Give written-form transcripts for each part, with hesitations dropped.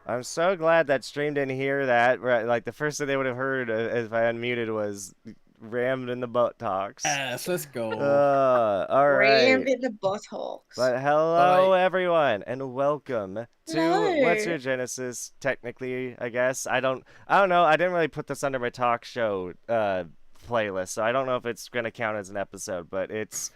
I'm so glad that stream didn't hear that. Right, like the first thing they would have heard if I unmuted was rammed in the butt talks. Yes, let's go. All Rammed right. in the buttholes. But hello, everyone, and welcome to What's Hello. Your Genesis? Technically, I guess I don't know. I didn't really put this under my talk show playlist, so I don't know if it's gonna count as an episode. But it's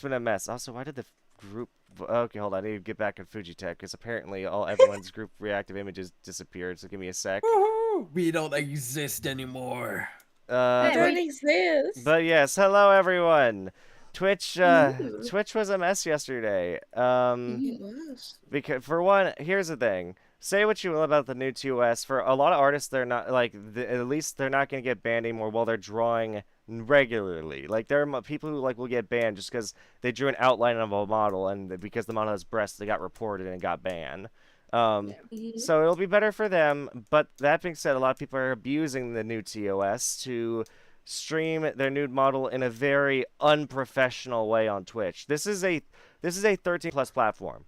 been a mess. Also, why did the group? Okay, hold on. I need to get back in Fujitech because apparently everyone's group reactive images disappeared. So give me a sec. Woohoo! We don't exist anymore. I Hey, don't wait. exist. But yes, hello everyone. Twitch Ooh. Twitch was a mess yesterday. It was. Because for one, here's the thing. Say what you will about the new TOS. For a lot of artists, they're not like at least they're not gonna get banned anymore while they're drawing regularly. Like there are people who like will get banned just because they drew an outline of a model and because the model has breasts, they got reported and got banned. So it'll be better for them. But that being said, a lot of people are abusing the new TOS to stream their nude model in a very unprofessional way on Twitch. This is a 13 plus platform.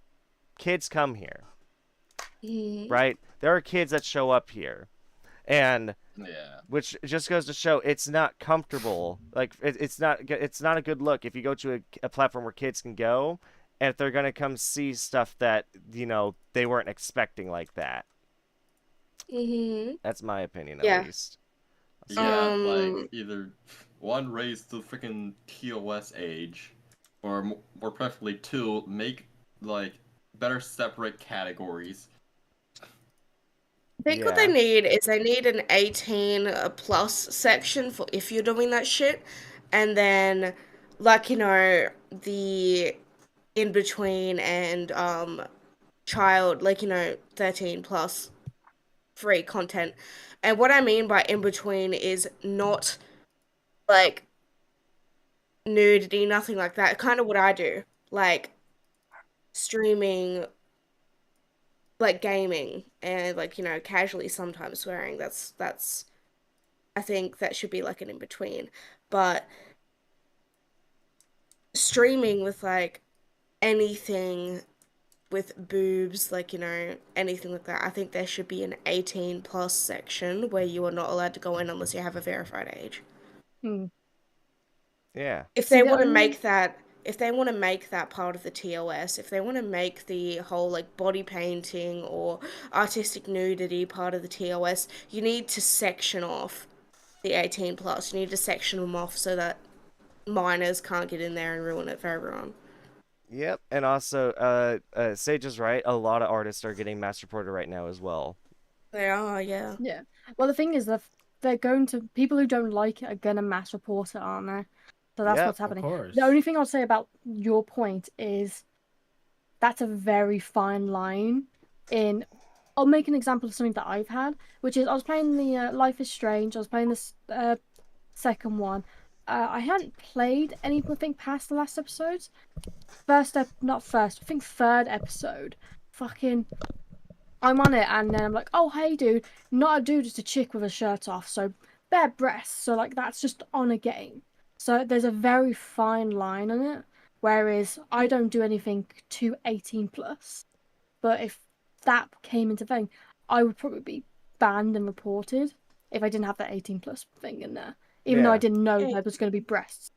Kids come here, right? There are kids that show up here, and Yeah. which just goes to show it's not comfortable. Like it's not a good look if you go to a platform where kids can go, and if they're gonna come see stuff that they weren't expecting like that. That's my opinion at least. Yeah, Um, like either one, raise the freaking TOS age, or more preferably two, make like better separate categories. I think what they need is they need an 18 plus section for if you're doing that shit, and then like the in between and child, like 13 plus free content. And what I mean by in between is not like nudity, nothing like that. Kind of what I do, like streaming, like gaming, and like casually sometimes swearing. That's I think that should be like an in between. But streaming with like anything with boobs, like anything like that, I think there should be an 18 plus section where you are not allowed to go in unless you have a verified age. Yeah. If they want to make that part of the TOS, if they want to make the whole like body painting or artistic nudity part of the TOS, you need to section off the 18 plus. You need to section them off so that minors can't get in there and ruin it for everyone. Yep, and also, Sage is right. A lot of artists are getting mass reported right now as well. They are, yeah. Yeah. Well, the thing is that they're going to people who don't like it are gonna mass report it, aren't they? So that's what's happening. Of course. The only thing I'll say about your point is that's a very fine line. I'll make an example of something that I've had, which is I was playing the Life is Strange. I was playing this second one. I hadn't played anything past the last episodes. I think third episode. Fucking, I'm on it, and then I'm like, oh hey dude, not a dude, just a chick with a shirt off, so bare breasts. So like that's just on a game. So there's a very fine line on it. Whereas I don't do anything to 18 plus. But if that came into thing, I would probably be banned and reported if I didn't have that 18 plus thing in there. Even though I didn't know there was going to be breasts.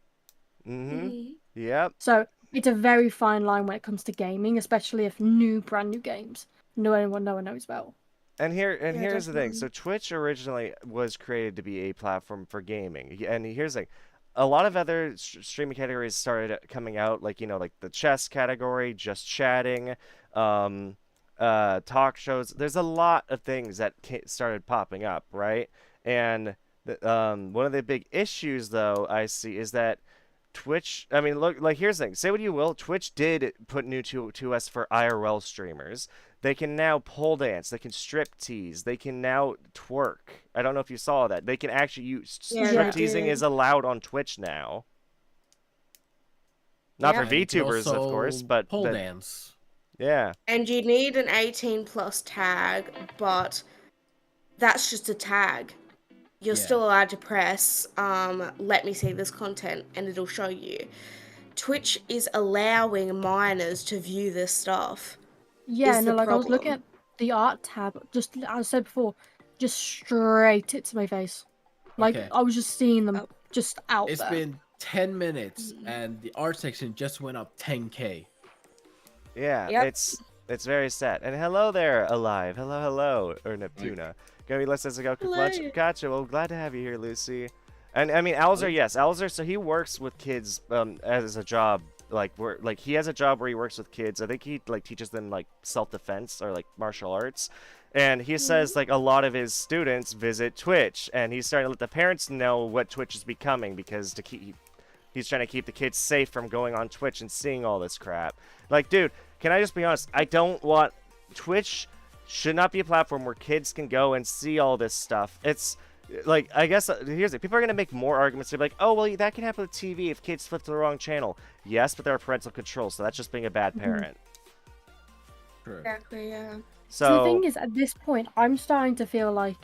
Yep. So it's a very fine line when it comes to gaming, especially if brand new games no one knows about. And here's the thing. So Twitch originally was created to be a platform for gaming. And here's the thing. A lot of other streaming categories started coming out, like like the chess category, just chatting, talk shows. There's a lot of things that started popping up, right? And one of the big issues, though, I see is that Twitch. I mean, look, like here's the thing. Say what you will, Twitch did put new to us for IRL streamers. They can now pole dance. They can strip tease. They can now twerk. I don't know if you saw that. They can actually use strip teasing is allowed on Twitch now. Not for VTubers, of course, but pole dance. Yeah. And you need an 18 plus tag, but that's just a tag. You're still allowed to press let me see this content and it'll show you. Twitch is allowing minors to view this stuff. Yeah, no, like I was looking at the art tab, just as I said before, just straight hit to my face. Like Okay. I was just seeing them Oh. just out It's there. been 10 minutes Mhm. and the art section just went up 10K. Yeah, Yep. it's very sad. And hello there, Alive. Hello, or Neptuna. Gonna be listening to go much. Hello. Gotcha. Well, glad to have you here, Lucy. And I mean, Alzer, yes, Alzer. So he works with kids as a job. Like he has a job where he works with kids. I think he like teaches them like self-defense or like martial arts. And he says like a lot of his students visit Twitch, and he's starting to let the parents know what Twitch is becoming because he's trying to keep the kids safe from going on Twitch and seeing all this crap. Like, dude, can I just be honest? I don't want Twitch should not be a platform where kids can go and see all this stuff. It's like, I guess here's it. People are gonna make more arguments. They're like, oh well, that can happen with TV if kids flip to the wrong channel. Yes, but there are parental controls, so that's just being a bad parent. True. Exactly, yeah. So the thing is, at this point, I'm starting to feel like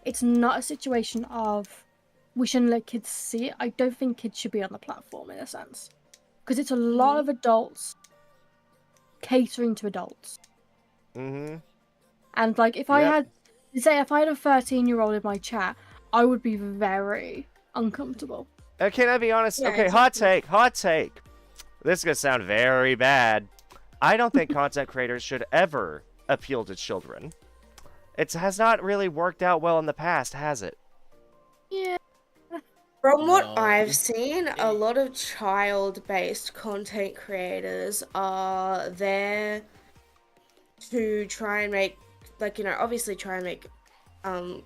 it's not a situation of we shouldn't let kids see it. I don't think kids should be on the platform in a sense, because it's a lot of adults catering to adults. Mm-hmm. And like, if I had a 13-year-old in my chat, I would be very uncomfortable. Can I be honest? Yeah, Okay, exactly. hot take. This is gonna sound very bad. I don't think content creators should ever appeal to children. It has not really worked out well in the past, has it? Yeah. From what No, I've it's- seen, a lot of child-based content creators are there to try and make, like, you know, obviously try and make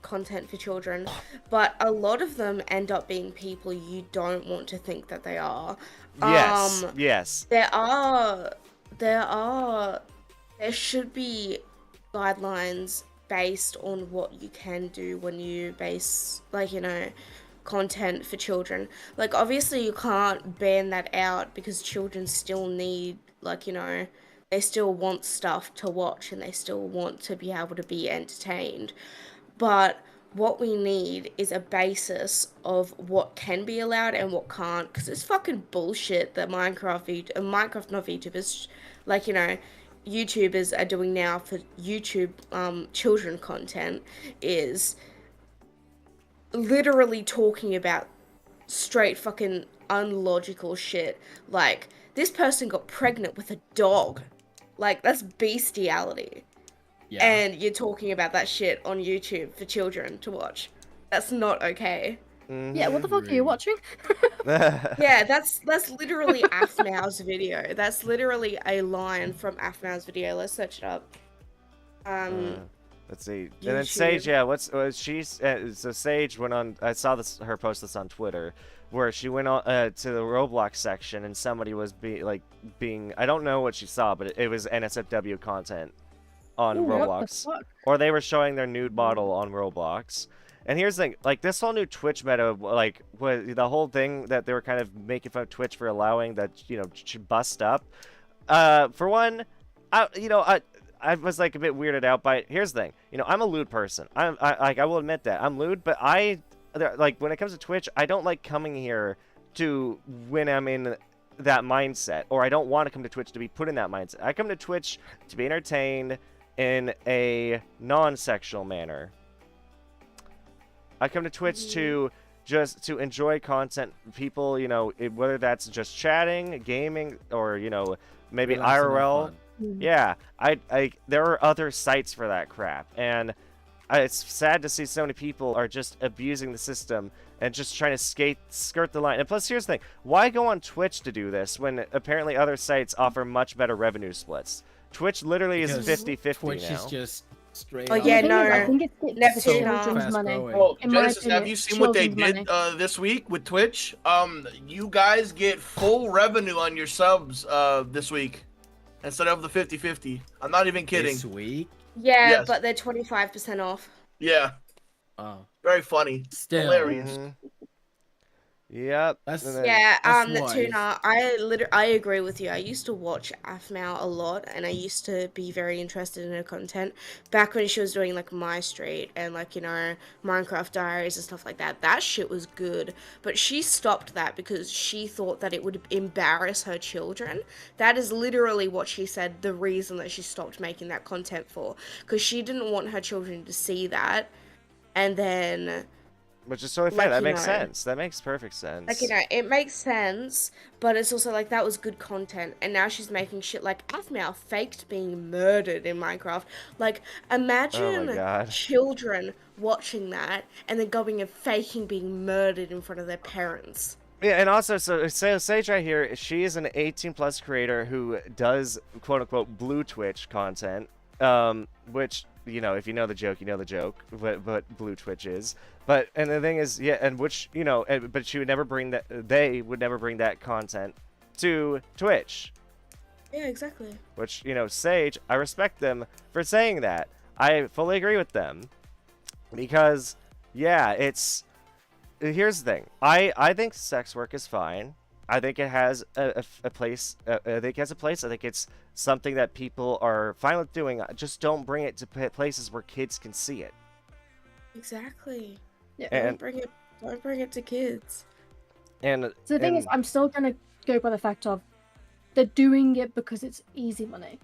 content for children, but a lot of them end up being people you don't want to think that they are. Yes. Yes. There should be guidelines based on what you can do when you base, like, you know, content for children. Like, obviously you can't ban that out because children still need, like, you know, they still want stuff to watch and they still want to be able to be entertained. But what we need is a basis of what can be allowed and what can't, because it's fucking bullshit that Minecraft not VTubers, like, you know, YouTubers are doing now for YouTube children content is literally talking about straight fucking unlogical shit. Like, this person got pregnant with a dog. Like, that's bestiality. Yeah. And you're talking about that shit on YouTube for children to watch. That's not okay. Yeah, what the fuck are you watching? Yeah, that's literally Afnow's video. That's literally a line from Afnow's video. Let's search it up. Let's see. And then Sage, YouTube. yeah, so Sage went on. I saw her post this on Twitter, where she went on to the Roblox section, and somebody was being. I don't know what she saw, but it was NSFW content on Ooh, what the Roblox, fuck? or they were showing their nude model on Roblox. And here's the thing, like, this whole new Twitch meta, like, the whole thing that they were kind of making fun of Twitch for allowing that, you know, bust up. For one, I was like a bit weirded out by it. Here's the thing, you know, I'm a lewd person. I will admit that I'm lewd, but like when it comes to Twitch, I don't like coming here to when I'm in that mindset, or I don't want to come to Twitch to be put in that mindset. I come to Twitch to be entertained in a non-sexual manner. I come to Twitch to enjoy content. People, you know, whether that's just chatting, gaming, or, you know, maybe Relaxing and IRL. fun. Yeah, there are other sites for that crap, and it's sad to see so many people are just abusing the system and just trying to skirt the line. And plus, here's the thing: why go on Twitch to do this when apparently other sites offer much better revenue splits? Twitch literally is Because 50-50 Twitch now. is just straight Oh, up. yeah, The thing no. is, I think it's Neptune, the children's fast money. growing. Well, In my Genesis, have opinion, you seen what they children's did money. this week with Twitch? You guys get full revenue on your subs this week instead of the 50-50. I'm not even kidding. This week? Yeah, Yes. but they're 25% off. Yeah, Oh. very funny. Still. Hilarious. Mhm. Yep. That's and then- Yeah, That's why. Tuna, I agree with you. I used to watch Afmao a lot, and I used to be very interested in her content back when she was doing like My Street and like Minecraft Diaries and stuff like that. That shit was good, but she stopped that because she thought that it would embarrass her children. That is literally what she said. The reason that she stopped making that content for, because she didn't want her children to see that, and then. Which is totally fair. Like, That you makes know. sense. That makes perfect sense. Like, it makes sense, but it's also like that was good content, and now she's making shit like Aphmau faked being murdered in Minecraft. Like, imagine God. children watching that and then going and faking being murdered in front of their parents. Yeah, and also, so Sage right here, she is an 18+ creator who does quote-unquote blue Twitch content, which, you know, if you know the joke, you know the joke, what blue Twitch is. But, and the thing is, yeah, and which, you know, but she would never bring that, they would never bring that content to Twitch. Yeah, exactly. Which, you know, Sage, I respect them for saying that. I fully agree with them. Because, yeah, it's... Here's the thing. I think sex work is fine. I think it has a place. I think it has a place. I think it's something that people are fine with doing. Just don't bring it to places where kids can see it. Exactly. Yeah. And Don't bring it to kids. and So the thing is, I'm still gonna go by the fact of they're doing it because it's easy money.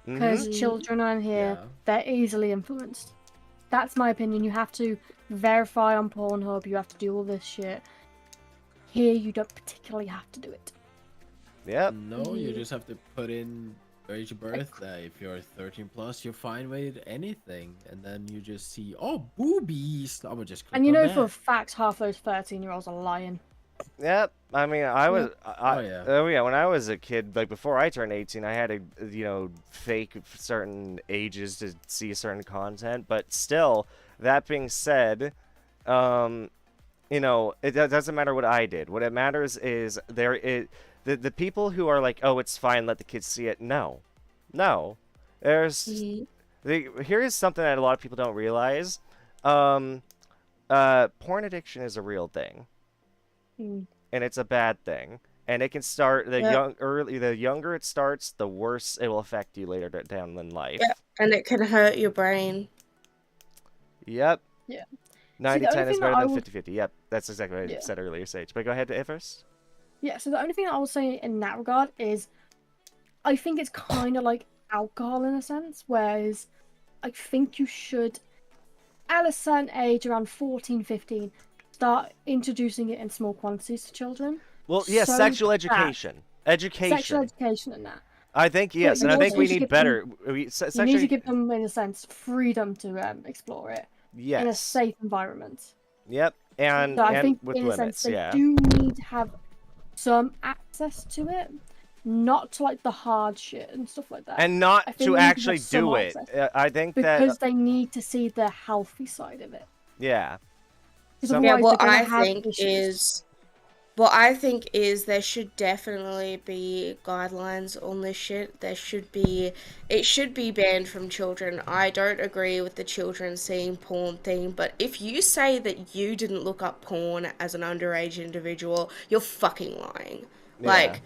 Because children are in here, Yeah. they're easily influenced. That's my opinion. You have to verify on Pornhub. You have to do all this shit. Here, you don't particularly have to do it. Yep. No, you just have to put in where's your birthday. If you're 13 plus, you're fine with anything, and then you just see, oh, boobies. I'm gonna just click And you on know that. for a fact, half those 13-year-olds are lying. Yep. I mean, I was. Oh, yeah. When I was a kid, like before I turned 18, I had to, you know, fake certain ages to see certain content. But still, that being said, you know, it doesn't matter what I did. What it matters is the people who are like, oh, it's fine, let the kids see it. No, there's here's something that a lot of people don't realize. Porn addiction is a real thing, and it's a bad thing. And it can start the younger it starts, the worse it will affect you later down in life. Yeah, and it can hurt your brain. Yep. Yeah. 90-10 is better than I will- 50-50. Yep, that's exactly what I Yeah. said earlier, Sage. But go ahead, first. Yeah, so the only thing that I will say in that regard is I think it's kind of like alcohol in a sense, whereas I think you should, at a certain age, around 14, 15, start introducing it in small quantities to children. Well, yeah, So sexual that- education. Sexual education and that. I think, yes, and I you think also we should need give better. You need to give them, in a sense, freedom to explore it in a Yes. safe environment. Yep, and, So I and think, with in a sense, limits, they yeah. do need to have some access to it, not to like the hard shit and stuff like that. And not I think to we need to actually have some do it. access. I think because that, they need to see the healthy side of it. yeah. Because Some- Yeah, otherwise what they're gonna I have think issues. is there should definitely be guidelines on this shit. It should be banned from children. I don't agree with the children seeing porn thing, but if you say that you didn't look up porn as an underage individual, you're fucking lying. Yeah. Like,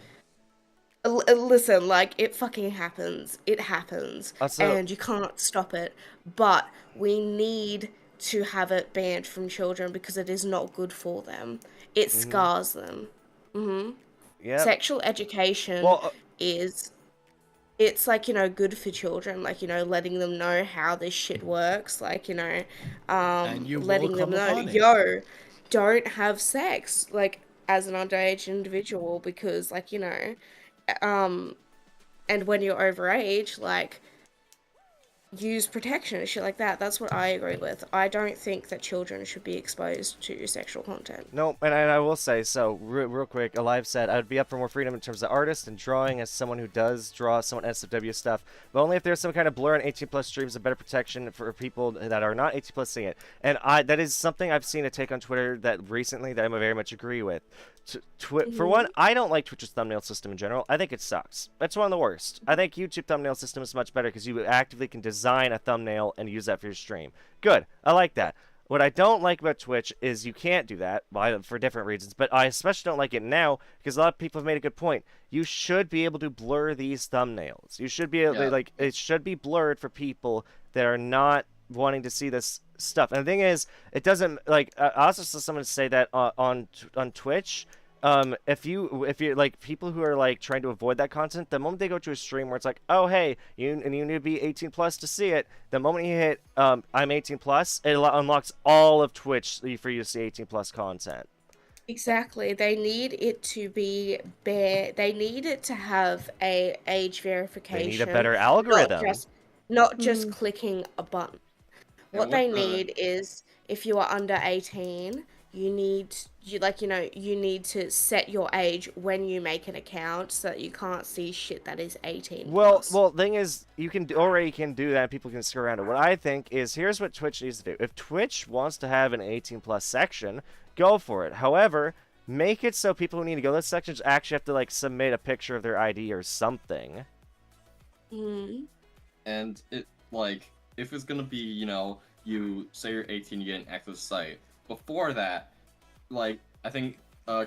listen, like, it fucking happens. It happens. Also- And you can't stop it. But we need to have it banned from children because it is not good for them. It scars them. Yep. Sexual education Well, it's like, good for children, like, letting them know how this shit works, like, And you will letting them come know, upon it. yo, don't have sex, like, as an underage individual, because, like, and when you're overage, like, use protection and shit like that. That's what I agree with. I don't think that children should be exposed to sexual content. no, and I will say, so, real quick, Alive said, I would be up for more freedom in terms of artist and drawing as someone who does draw some SFW stuff, but only if there's some kind of blur on 18+ streams and better protection for people that are not 18+ seeing it. And that is something I've seen a take on Twitter that recently that I very much agree with. For one, I don't like Twitch's thumbnail system in general. I think it sucks. It's one of the worst. I think YouTube thumbnail system is much better because you actively can design a thumbnail and use that for your stream. Good. I like that. What I don't like about Twitch is you can't do that for different reasons, but I especially don't like it now because a lot of people have made a good point. You should be able to blur these thumbnails. You should be able Yeah. like it should be blurred for people that are not wanting to see this stuff. And the thing is, it doesn't like I also saw someone say that on Twitch. If you're like people who are like trying to avoid that content, the moment they go to a stream where it's like, oh hey, you need to be 18 plus to see it, the moment you hit I'm 18 plus, it unlocks all of Twitch for you to see 18 plus content. Exactly. They need it to be bare. They need it to have a age verification. They need a better algorithm. Not just clicking a button. What with they the- need is if you are under 18, you need to set your age when you make an account so that you can't see shit that is 18 plus. Well, thing is, you already can do that. People can screw around it. What I think is, here's what Twitch needs to do. If Twitch wants to have an 18 plus section, go for it. However, make it so people who need to go to those sections actually have to like submit a picture of their ID or something. And it like if it's gonna be, you say you're 18, you get an access site. Before that, like I think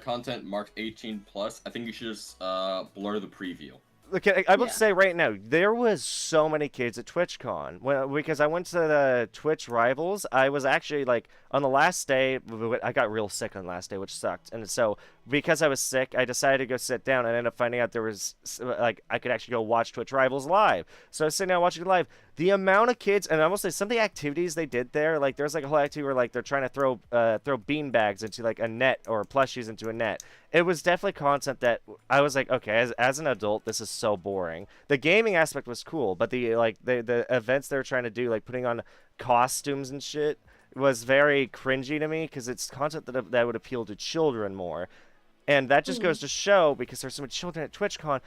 content marked 18 plus, I think you should just blur the preview. Look, I will say right now, there was so many kids at TwitchCon. Well, because I went to the Twitch Rivals, I was actually like on the last day. I got real sick on the last day, which sucked. And so because I was sick, I decided to go sit down. And ended up finding out there was like I could actually go watch Twitch Rivals live. So I was sitting down watching it live. The amount of kids, and I will say some of the activities they did there, like there's like a whole activity where like they're trying to throw bean bags into like a net or plushies into a net. It was definitely content that I was like, okay, as an adult, this is so boring. The gaming aspect was cool, but the events they were trying to do, like putting on costumes and shit, was very cringy to me because it's content that would appeal to children more. And that just goes to show, because there's so many children at TwitchCon,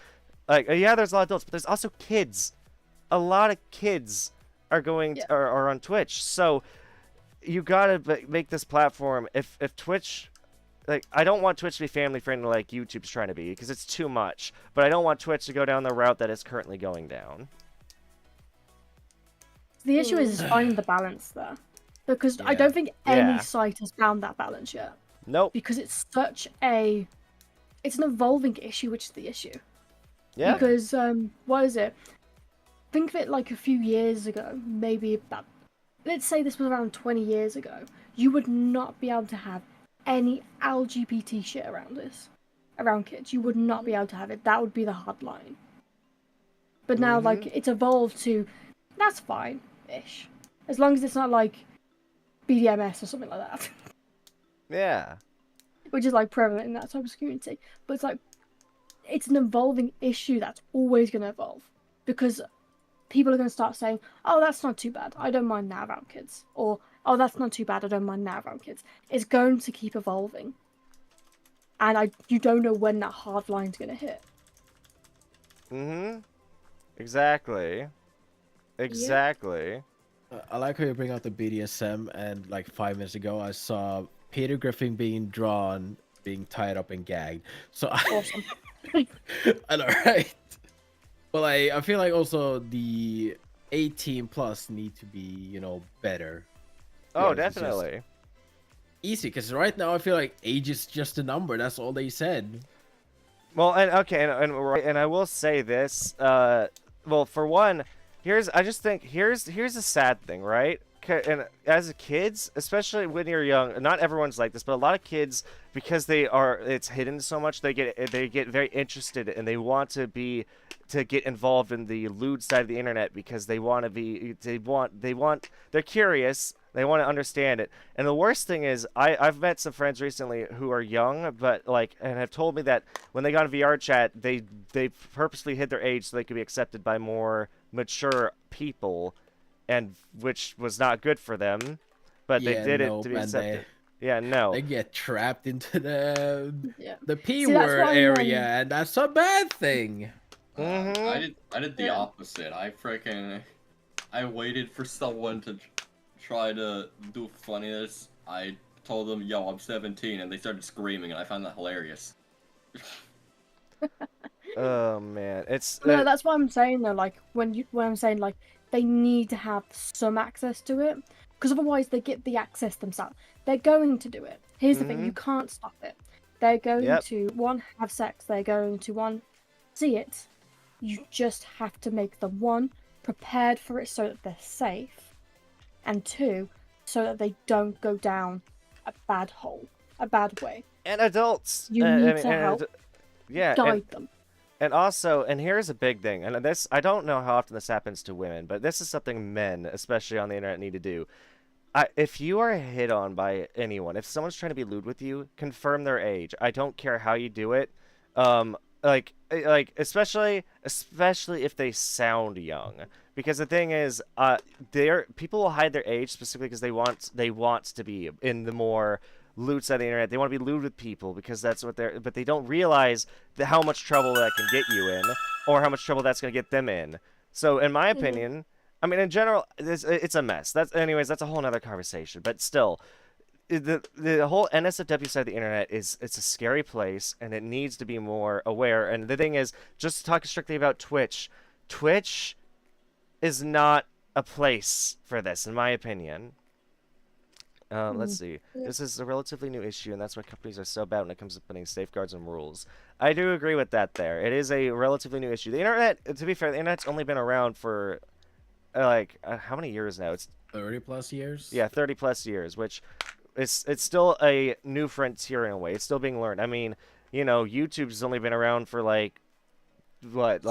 like yeah, there's a lot of adults, but there's also kids. A lot of kids are are on Twitch, so you gotta make this platform. If Twitch, like, I don't want Twitch to be family friendly like YouTube's trying to be, because it's too much. But I don't want Twitch to go down the route that it's currently going down. The issue is finding the balance there, because I don't think any site has found that balance yet. Nope. Because it's an evolving issue, which is the issue. Yeah. Because what is it? Think of it like a few years ago, maybe about, let's say this was around 20 years ago, you would not be able to have any LGBT shit around kids. You would not be able to have it. That would be the hard line. But now, like, it's evolved to, that's fine-ish. As long as it's not like BDMS or something like that. Yeah. Which is like prevalent in that type of community. But it's like, it's an evolving issue that's always going to evolve. Because people are going to start saying, oh, that's not too bad. I don't mind that around kids. Or, oh, that's not too bad. I don't mind that around kids. It's going to keep evolving. And you don't know when that hard line's going to hit. Exactly. Exactly. I like how you bring out the BDSM, and like 5 minutes ago, I saw Peter Griffin being drawn, being tied up and gagged. So Awesome. I know, right? But I feel like also the 18 plus need to be, better. Oh, Because it's just definitely. easy, because right now I feel like age is just a number. That's all they said. Well, and okay, and I will say this. Well, for one, here's a sad thing, right? And as kids, especially when you're young, not everyone's like this, but a lot of kids, because it's hidden so much, they get very interested and they want to get involved in the lewd side of the internet because they're curious, they want to understand it. And the worst thing is, I've met some friends recently who are young, but and have told me that when they got a VR chat, they purposely hid their age so they could be accepted by more mature people. And which was not good for them, but they did it to be accepted. They get trapped into the P See, that's word why, area, and that's a bad thing. I did the opposite. I waited for someone to try to do funniness. I told them, "Yo, I'm 17," and they started screaming, and I found that hilarious. Oh man, it's No, that's what I'm saying though. Like when I'm saying like they need to have some access to it, because otherwise they get the access themselves. They're going to do it. Here's the thing: you can't stop it. They're going to one have sex. They're going to one see it. You just have to make them one prepared for it so that they're safe, and two so that they don't go down a bad hole, a bad way. And adults. You need to help guide them. And also, and here's a big thing, and this, I don't know how often this happens to women, but this is something men, especially on the internet, need to do. If you are hit on by anyone, if someone's trying to be lewd with you, confirm their age. I don't care how you do it. Like especially if they sound young, because the thing is, people will hide their age specifically because they want to be in the more lewd side of the internet. They want to be lewd with people because that's what but they don't realize how much trouble that can get you in, or how much trouble that's going to get them in. So, in my opinion, I mean, in general, it's a mess. Anyways, that's a whole nother conversation. But still, the whole NSFW side of the internet it's a scary place, and it needs to be more aware. And the thing is, just talking strictly about Twitch is not a place for this, in my opinion. Let's see. This is a relatively new issue, and that's why companies are so bad when it comes to putting safeguards and rules. I do agree with that there. It is a relatively new issue. The internet, to be fair, the internet's only been around for, how many years now? It's 30+ years? Yeah, 30+ years, which it's still a new frontier in a way. It's still being learned. I mean, YouTube's only been around for, what,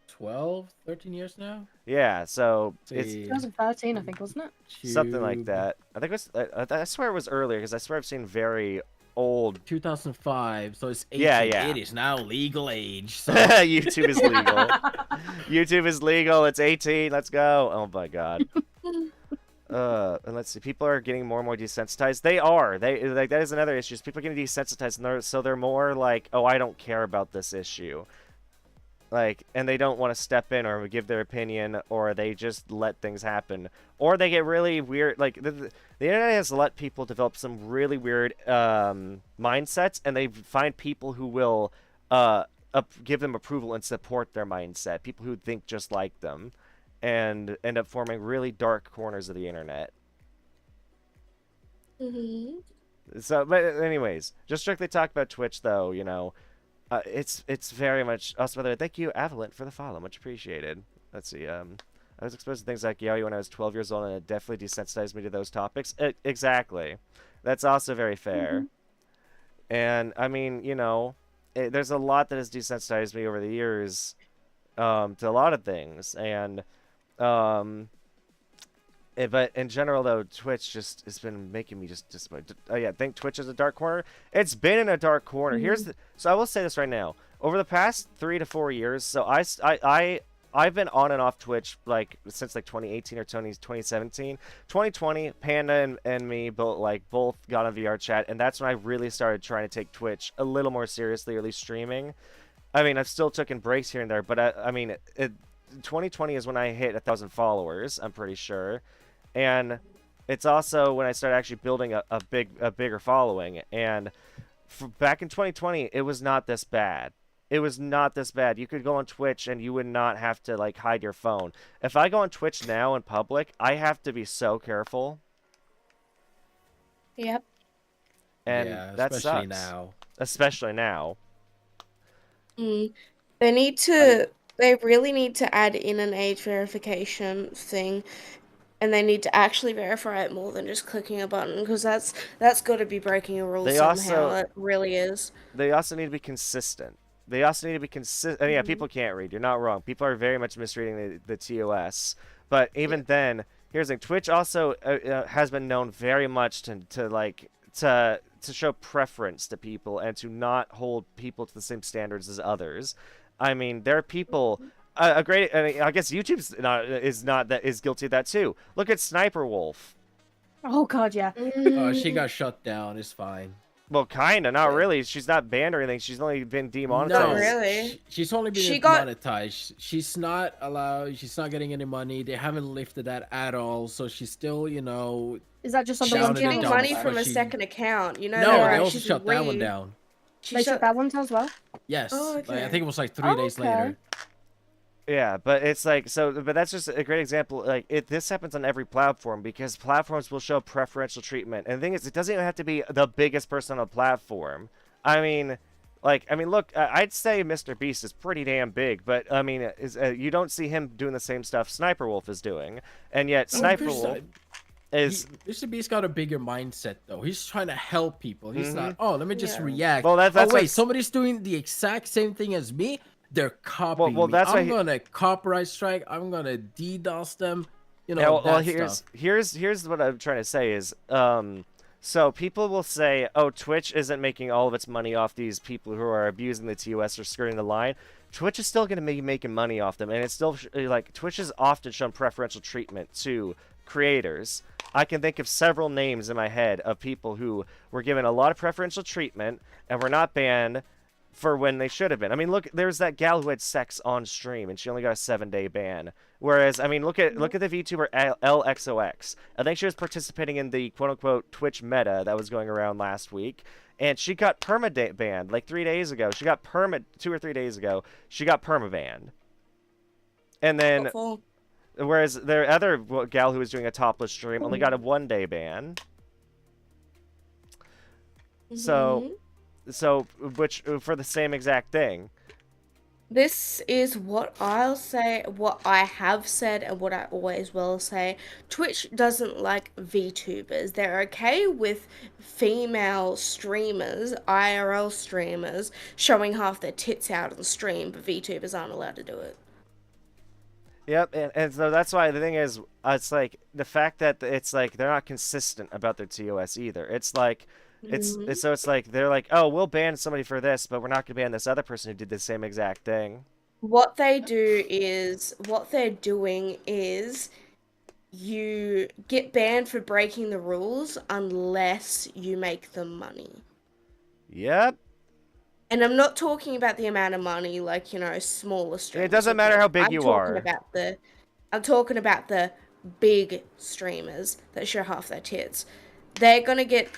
12, 13 years now? Yeah, so it's 2013, I think, wasn't it? Something like that. I think it was. I swear it was earlier because I swear I've seen very old. 2005, so it's 18. Yeah. It is now legal age. So. YouTube is legal. YouTube is legal. It's 18. Let's go. Oh my god. And let's see. People are getting more and more desensitized. They are. That is another issue. People are getting desensitized, and they're more like, oh, I don't care about this issue. And they don't want to step in or give their opinion, or they just let things happen, or they get really weird. The internet has let people develop some really weird mindsets, and they find people who will give them approval and support their mindset, people who think just like them, and end up forming really dark corners of the internet. So, but anyways, just strictly talk about Twitch, though, it's very much also. By the way, thank you, Avalent, for the follow. Much appreciated. Let's see. I was exposed to things like yaoi when I was 12 years old, and it definitely desensitized me to those topics. Exactly. That's also very fair. And I mean, there's a lot that has desensitized me over the years to a lot of things, and but in general, though, Twitch just has been making me just disappointed. I think Twitch is a dark corner. It's been in a dark corner. So I will say this right now. Over the past 3 to 4 years, so I've been on and off Twitch since 2018 or 2017. 2020, Panda and me both got on VR chat, and that's when I really started trying to take Twitch a little more seriously, or at least streaming. I mean, I've still taken breaks here and there, but 2020 is when I hit 1,000 followers. I'm pretty sure. And it's also when I started actually building a bigger following. And back in 2020, it was not this bad. It was not this bad. You could go on Twitch and you would not have to hide your phone. If I go on Twitch now in public, I have to be so careful. Yep. And that especially sucks. now. Especially now. They really need to add in an age verification thing. And they need to actually verify it more than just clicking a button, because that's got to be breaking a rule somehow. It really is. They also need to be consistent. And yeah, people can't read. You're not wrong. People are very much misreading the TOS. But even then, here's the thing. Twitch also has been known very much to show preference to people and to not hold people to the same standards as others. I mean, there are people. I guess YouTube is guilty of that too. Look at Sniper Wolf. Oh god, yeah. She got shut down. It's fine. Well, kinda, not really. She's not banned or anything. She's only been demonetized. Not really. She's only been demonetized. She's not allowed. She's not getting any money. They haven't lifted that at all. So she's still, Is that just on the She's one getting channel? money from a second account. No, they also shut that one down. They shut that one down as well. Yes, Oh, like, I okay. think it was like 3 days Okay. later. Yeah, but it's like so. But that's just a great example. Like this happens on every platform because platforms will show preferential treatment. And the thing is, it doesn't even have to be the biggest person on the platform. I mean, look, I'd say Mr. Beast is pretty damn big, but I mean, you don't see him doing the same stuff Sniper Wolf is doing, and yet Oh, Sniper Mr. Wolf is. Mr. Beast got a bigger mindset though. He's trying to help people. He's Mm-hmm. not, oh, let me just Yeah. react. Well, Oh that's wait, what. somebody's doing the exact same thing as me. They're copying Well, me. that's why I'm gonna copyright strike. I'm gonna DDoS them. You know, Well, that here's stuff. here's what I'm trying to say is so people will say, "Oh, Twitch isn't making all of its money off these people who are abusing the TOS or skirting the line." Twitch is still going to be making money off them, and it's still like Twitch has often shown preferential treatment to creators. I can think of several names in my head of people who were given a lot of preferential treatment and were not banned for when they should have been. I mean, look, there's that gal who had sex on stream and she only got a 7-day ban. Whereas, I mean, look at the VTuber LXOX. I think she was participating in the quote unquote Twitch meta that was going around last week, and she got perma banned like 3 days ago. She got 2 or 3 days ago. She got perma banned, and then Helpful. whereas the other gal who was doing a topless stream only got a 1-day ban. So. Mhm. So, which for the same exact thing. This is what I'll say, what I have said, and what I always will say. Twitch doesn't like VTubers. They're okay with female streamers, IRL streamers, showing half their tits out on stream, but VTubers aren't allowed to do it. Yep, and so that's why the thing is, it's like the fact that it's like they're not consistent about their TOS either. It's like Mhm. so it's like they're like, oh, we'll ban somebody for this, but we're not gonna ban this other person who did the same exact thing. What they're doing is you get banned for breaking the rules unless you make them money. Yep. And I'm not talking about the amount of money, like, smaller streamers. It doesn't matter how big I'm you talking are. about I'm talking about the big streamers that show half their tits. They're gonna get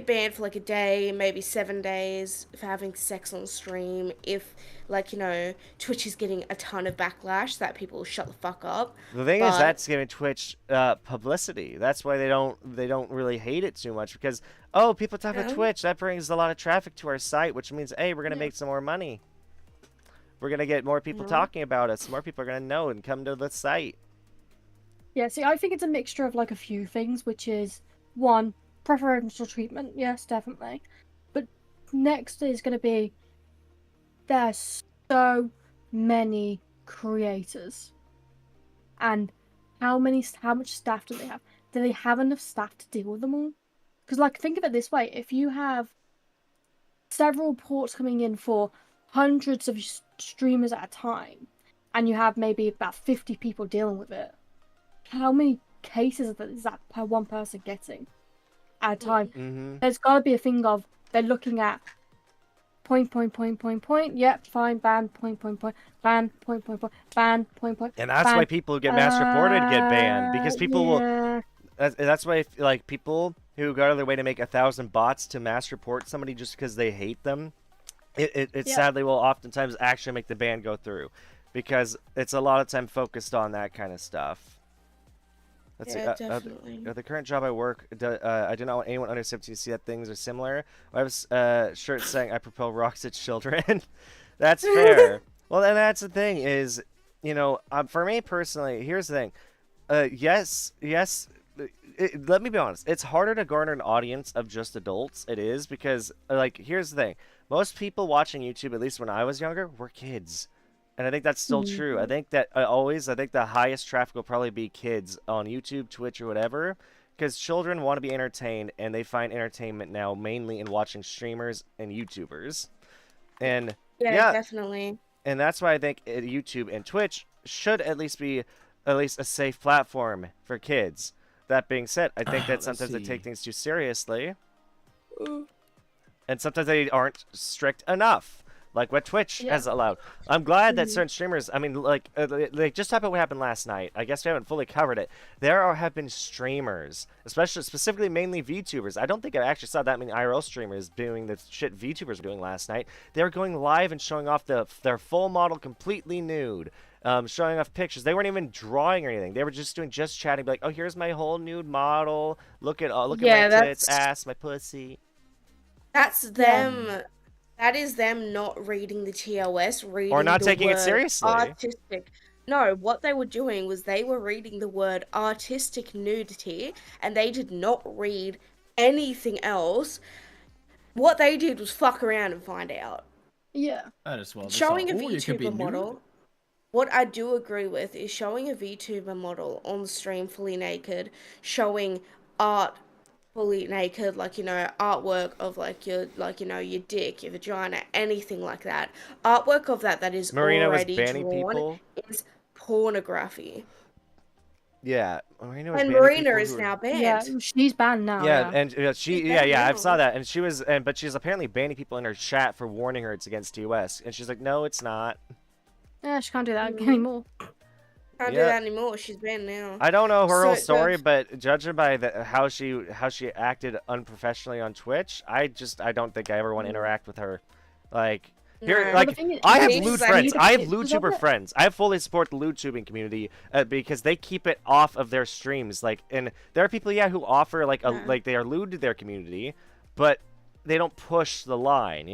banned for like a day, maybe 7 days for having sex on stream. If Twitch is getting a ton of backlash, that people will shut the fuck up. The thing is, But that's giving Twitch publicity. That's why they don't really hate it too much because oh, people talk about Yeah. Twitch. That brings a lot of traffic to our site, which means hey, we're gonna Yeah. make some more money. We're gonna get more people talking about us. More people are gonna know and come to the site. Yeah, see, I think it's a mixture of like a few things, which is one, preferential treatment, yes, definitely. But next is going to be there's so many creators, and how much staff do they have? Do they have enough staff to deal with them all? Because like think of it this way: if you have several reports coming in for hundreds of streamers at a time, and you have maybe about 50 people dealing with it, how many cases is that per one person getting at a time? Mm-hmm. There's got to be a thing of they're looking at point. Yep, fine. Ban. Point. Ban. Point. Ban. Point. And that's ban. why people who get mass reported get banned because people will. Yeah. That's why like people who go out of their way to make 1,000 bots to mass report somebody just because they hate them, it Yeah. sadly will oftentimes actually make the ban go through, because it's a lot of time focused on that kind of stuff. Let's Yeah, see. definitely. The current job I work, I do not want anyone under 17 to see that things are similar. I have a shirt saying I propel rocks at children. That's fair. Well, and that's the thing is, for me personally, here's the thing. Yes. Let me be honest. It's harder to garner an audience of just adults. It is because, like, here's the thing. Most people watching YouTube, at least when I was younger, were kids. And I think that's still true. I think that I think the highest traffic will probably be kids on YouTube, Twitch, or whatever. Because children want to be entertained, and they find entertainment now mainly in watching streamers and YouTubers. And Yeah, definitely. and that's why I think YouTube and Twitch should at least be a safe platform for kids. That being said, I think that Let's sometimes they take see. things too seriously. And sometimes they aren't strict enough. like what Twitch Yeah. has allowed. I'm glad that Mhm. certain streamers, I mean, like just talk about what happened last night. I guess we haven't fully covered it. Have been streamers, specifically mainly VTubers. I don't think I actually saw that many IRL streamers doing the shit VTubers were doing last night. They were going live and showing off their full model completely nude. Showing off pictures. They weren't even drawing or anything. They were just chatting, like, "Oh, here's my whole nude model. Look at my tits, ass, my pussy." That's them. That is them not reading the TOS, reading Or not the taking it word seriously. artistic. No, what they were doing was they were reading the word artistic nudity, and they did not read anything else. What they did was fuck around and find out. Yeah. That is well. Showing a you could be VTuber model. What I do agree with is showing a VTuber model on the stream fully naked, showing art fully naked, like, you know, artwork of like your dick, your vagina, anything like that. Artwork of that is Marina was already banning drawn people. is pornography. Yeah, Marina was And banning Marina people is who were- now banned. Yeah, she's banned now. Yeah, Yeah. and She's banned I now. saw that, and she was, but she's apparently banning people in her chat for warning her it's against TOS, and she's like, "No, it's not." Yeah, she can't do that Mhm. anymore. Can't do Yeah. that anymore. She's banned now. I don't know her So whole it story, goes- but judging by how she acted unprofessionally on Twitch, I don't think I ever want to interact with her. Like here, No. like the thing is, I have she's lewd like- friends. I have pictures of LewDtuber it. friends. I fully support the LewDtubing community because they keep it off of their streams. Like, and there are people, who offer like Yeah. like they are lewd to their community, but they don't push the line,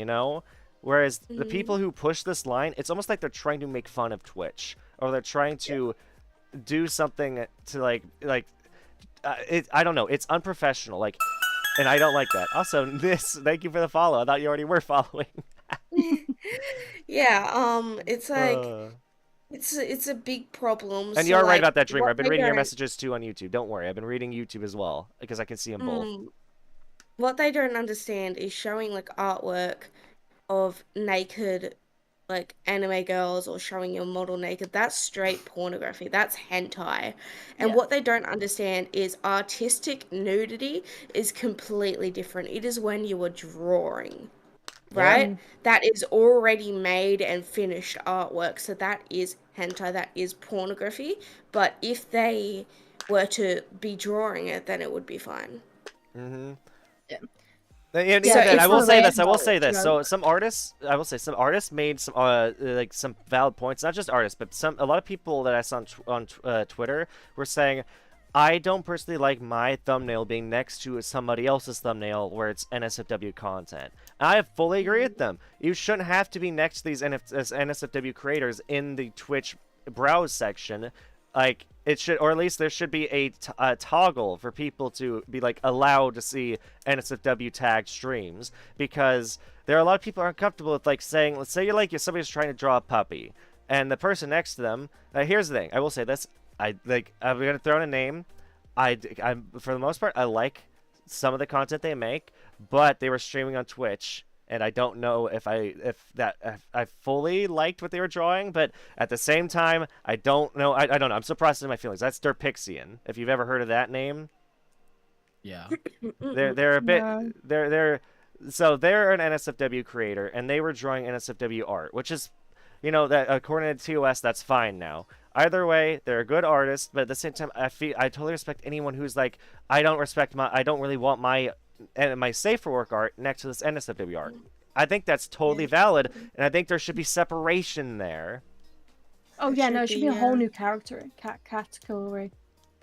Whereas the people who push this line, it's almost like they're trying to make fun of Twitch, or they're trying to do something to like I don't know. It's unprofessional, like, and I don't like that. Also, thank you for the follow. I thought you already were following. Yeah, it's like Uh, it's a big problem. and So, you're right like, about that, Dreamer. what I've been they reading your don't- messages too on YouTube. Don't worry, I've been reading YouTube as well because I can see them both. What they don't understand is showing like artwork of naked like anime girls or showing your model naked. That's straight pornography. That's hentai. And Yeah. what they don't understand is artistic nudity is completely different. It is when you are drawing. Right? That is already made and finished artwork. So that is hentai, that is pornography. But if they were to be drawing it, then it would be fine. Mm-hmm. Yeah. And So even then, it's I will the say way this. I will about say it, this. you So know? some artists made some like some valid points. Not just artists, but a lot of people that I saw on Twitter were saying, I don't personally like my thumbnail being next to somebody else's thumbnail where it's NSFW content. I fully agree with them. You shouldn't have to be next to these NSFW creators in the Twitch browse section. Like, it should, or at least there should be a toggle for people to be like allowed to see NSFW tagged streams, because there are a lot of people who aren't comfortable with like saying, let's say somebody's trying to draw a puppy, and the person next to them. Here's the thing. I will say this. I'm gonna throw in a name. I'm for the most part, I like some of the content they make, but they were streaming on Twitch, and I don't know if I fully liked what they were drawing, but at the same time, I don't know. I don't know. I'm still processing my feelings. That's Derpixian. If you've ever heard of that name, Yeah. they're a bit No. they're an NSFW creator, and they were drawing NSFW art, which is, that according to TOS, that's fine now. Either way, they're a good artist, but at the same time, I totally respect anyone who's like, I don't really want my safe for work art next to this NSFW art. I think that's totally valid, and I think there should be separation there. Oh It yeah, should no, it should be, be a whole yeah. new category.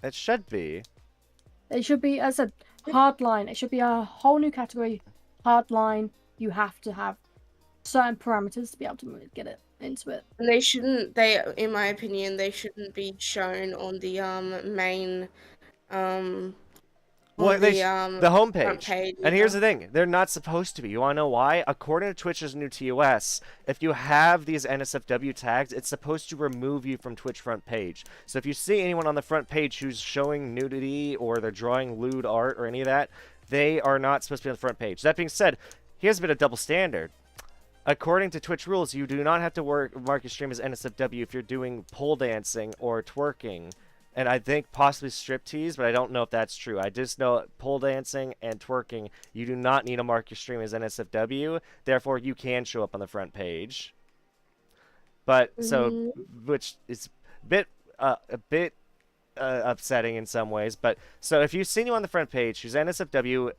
It should be. It should be, as a hard line. It should be a whole new category. Hard line. You have to have certain parameters to be able to get it into it. And in my opinion, they shouldn't be shown on the main Well, on the front homepage. page. And here's the thing. They're not supposed to be. You want to know why? According to Twitch's new TOS, if you have these NSFW tags, it's supposed to remove you from Twitch front page. So if you see anyone on the front page who's showing nudity or they're drawing lewd art or any of that, they are not supposed to be on the front page. That being said, here's a bit of double standard. According to Twitch rules, you do not have to mark your stream as NSFW if you're doing pole dancing or twerking and I think possibly striptease, but I don't know if that's true. I just know pole dancing and twerking, you do not need to mark your stream as NSFW, therefore you can show up on the front page. But so, which is a bit upsetting in some ways. But so if you've seen you on the front page, who's NSFW,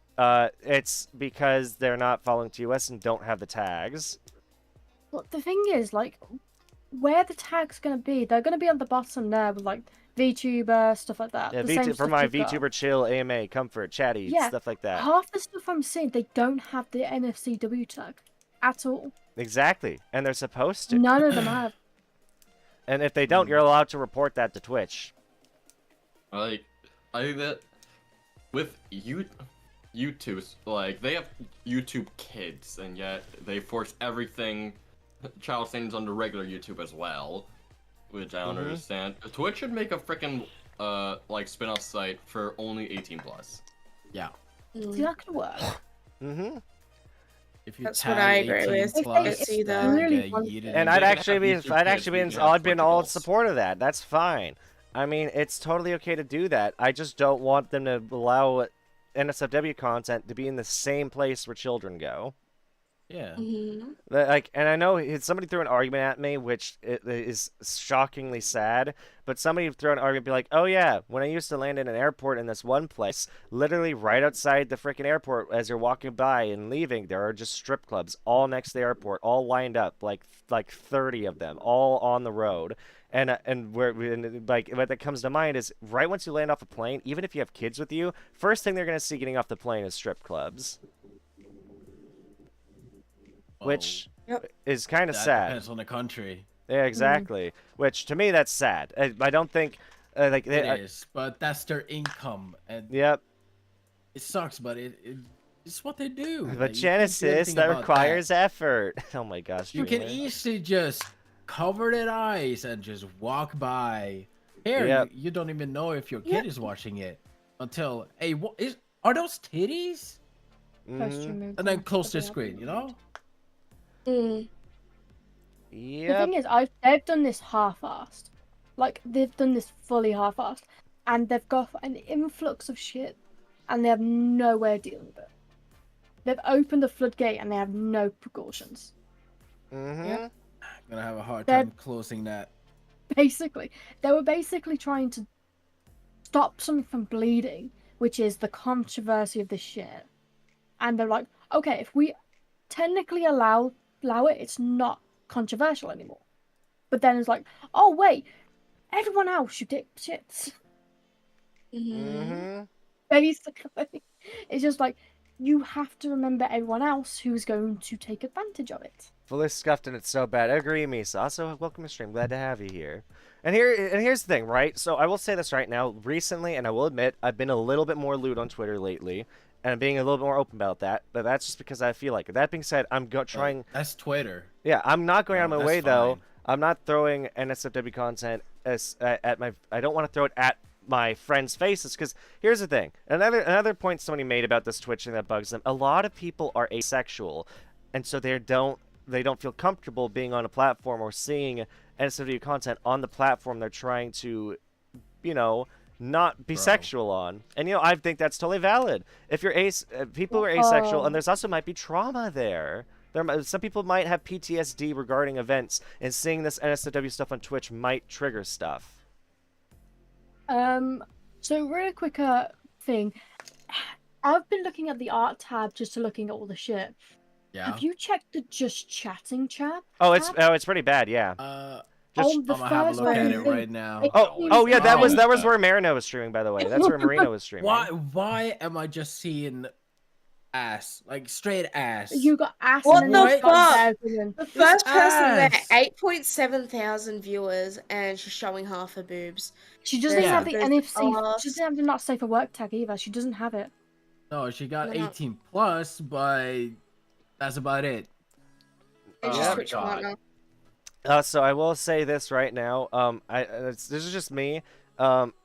it's because they're not following TOS and don't have the tags. Well, the thing is, like, where the tag's gonna be, they're gonna be on the bottom there with like VTuber stuff like that. Yeah, The same for stuff my you've got. VTuber chill, AMA, comfort, chatty, Yeah, stuff like that. Half the stuff I'm seeing, they don't have the NFCW tag at all. Exactly, and they're supposed to. None of them have. And if they don't, you're allowed to report that to Twitch. Like, I think that with YouTube, like, they have YouTube Kids, and yet they force everything child standards onto regular YouTube as well, which I don't understand. Twitch should make a freaking like spin-off site for only 18 plus. Yeah. See, that could work. If you That's tag what I agree 18 with. plus, I see then that. you get Really yeeted And into I'd it. actually been all in Twitch support of that. That's fine. I mean, it's totally okay to do that. I just don't want them to allow NSFW content to be in the same place where children go. Yeah. Like, and I know somebody threw an argument at me, which is shockingly sad. But somebody threw an argument, be like, "Oh yeah, when I used to land in an airport in this one place, literally right outside the freaking airport, as you're walking by and leaving, there are just strip clubs all next to the airport, all lined up, like 30 of them, all on the road." And like what that comes to mind is right once you land off a plane, even if you have kids with you, first thing they're gonna see getting off the plane is strip clubs. Which is kind of That sad. depends on the country. Yeah, exactly. Which to me, that's sad. I don't think like It is, but that's their income, and Yep. it sucks, but it's what they do. But Like, you can't do Genesis, anything that about requires effort. Oh my gosh. You can Dreamer. easily just cover their eyes and just walk by. Here, Yep. you don't even know if your kid is watching it until, hey, are those titties? Mhm. And then close the screen, you know? The Yep. thing is, they've done this half-assed. Like, they've done this fully half-assed. And they've got an influx of shit. And they have no way of dealing with it. They've opened the floodgate and they have no precautions. Mhm. I'm gonna have a hard They're- time closing that. Basically, they were basically trying to stop something from bleeding, which is the controversy of this shit. And they're like, okay, if we technically allow it, it's not controversial anymore. But then it's like, oh wait, everyone else, you dipshits. Mhm. Basically, it's just like you have to remember everyone else who's going to take advantage of it. Fully scuffed and it's so bad. I agree, Misa. Also, welcome to stream. Glad to have you here. And here's the thing, right? So I will say this right now. Recently, and I will admit, I've been a little bit more lewd on Twitter lately, and I'm being a little bit more open about that. But that's just because I feel like it. That being said, I'm trying. That's Twitter. Yeah, I'm not going out of my That's way though. fine. I'm not throwing NSFW content at my. I don't want to throw it at my friends' faces, because here's the thing. Another point somebody made about this Twitch thing that bugs them. A lot of people are asexual, and so they don't feel comfortable being on a platform or seeing NSFW content on the platform they're trying to, not be sexual on. And I think that's totally valid. If you're people who are asexual, and there's also might be trauma there. Some people might have PTSD regarding events, and seeing this NSFW stuff on Twitch might trigger stuff. So real quick thing. I've been looking at the art tab just to looking at all the shit. Yeah. Have you checked the just chatting tab? Oh, it's pretty bad, yeah. Just, On the I'm gonna have a first look at it thing, right now. oh yeah, that was Oh. where Marino was streaming, by the way. That's where Marino was streaming. Why am I just seeing ass, like straight ass? You got ass. What and then the you got fuck? abdomen. The first person there, ass. 8.7 thousand viewers, and she's showing half her boobs. She doesn't Yeah. have the There's NFC. ass. She doesn't have the not safe for work tag either. She doesn't have it. No, she got No. 18 plus, but that's about it. It's Oh, just Twitch God. partner. So I will say this right now. This is just me.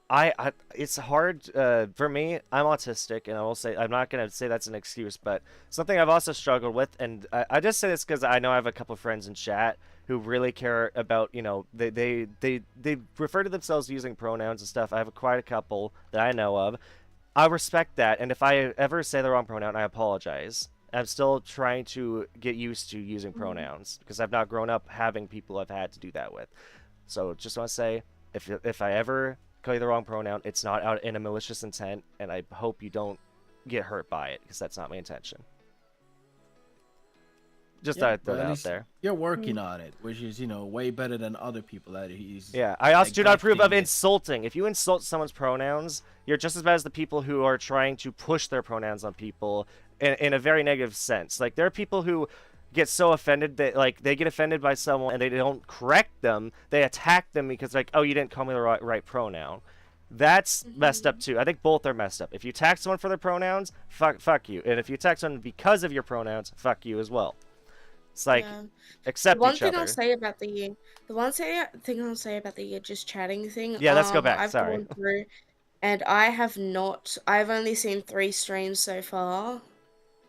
it's hard for me. I'm autistic, and I will say I'm not gonna say that's an excuse, but something I've also struggled with, and I just say this because I know I have a couple friends in chat who really care about, they refer to themselves using pronouns and stuff. I have quite a couple that I know of. I respect that, and if I ever say the wrong pronoun, I apologize. I'm still trying to get used to using pronouns because I've not grown up having people I've had to do that with. So just want to say, if I ever call you the wrong pronoun, it's not out in a malicious intent, and I hope you don't get hurt by it because that's not my intention. Just thought I'd throw but at that out least there. You're working on it, which is, way better than other people that he's. Yeah, I also do not approve of neglecting it. insulting. If you insult someone's pronouns, you're just as bad as the people who are trying to push their pronouns on people in a very negative sense. Like, there are people who get so offended that, like, they get offended by someone and they don't correct them. They attack them because, like, oh, you didn't call me the right pronoun. That's messed up too. I think both are messed up. If you attack someone for their pronouns, fuck you. And if you attack someone because of your pronouns, fuck you as well. It's like, accept One each thing other. I'll say about thing I'll say about the just chatting thing. Yeah, let's go back. I've Sorry. gone through, and I've only seen 3 streams so far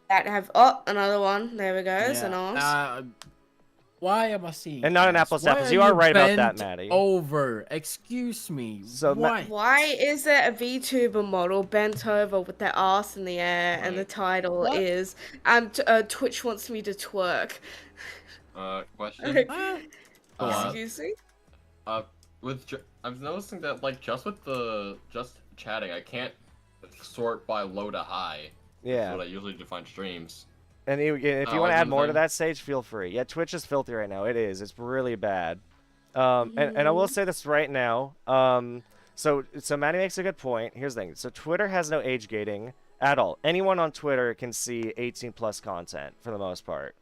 that have. Oh, another one. There we go. It's an arse. Why am I seeing? And not an ass? apples to Why apples. are You are right about that, bent Maddie. Over. Excuse me. So, why? Why is there a VTuber model bent over with their ass in the air and the title What? is Twitch wants me to twerk? Question. Excuse me? I'm noticing that, like, just chatting, I can't sort by low to high. Yeah. That's what I usually define streams. And if you want to add more to that stage, feel free. Yeah, Twitch is filthy right now. It is. It's really bad. And I will say this right now. So Maddie makes a good point. Here's the thing. So Twitter has no age gating at all. Anyone on Twitter can see 18 plus content for the most part.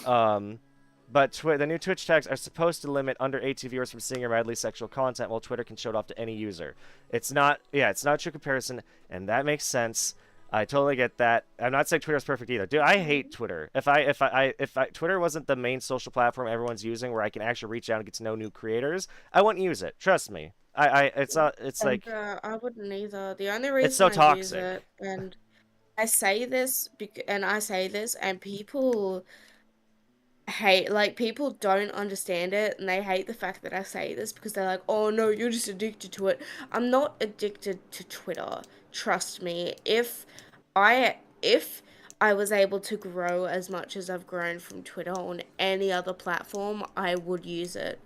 But the new Twitch tags are supposed to limit under 18 viewers from seeing madly sexual content, while Twitter can show it off to any user. It's not a true comparison, and that makes sense. I totally get that. I'm not saying Twitter's perfect either. Dude, I hate Twitter. If Twitter wasn't the main social platform everyone's using where I can actually reach out and get to know new creators, I wouldn't use it. Trust me. It's like I wouldn't either. The only reason it's so I use toxic. it, and I say this, and people people don't understand it, and they hate the fact that I say this because they're like, oh no, you're just addicted to it. I'm not addicted to Twitter. Trust me. If I was able to grow as much as I've grown from Twitter on any other platform, I would use it.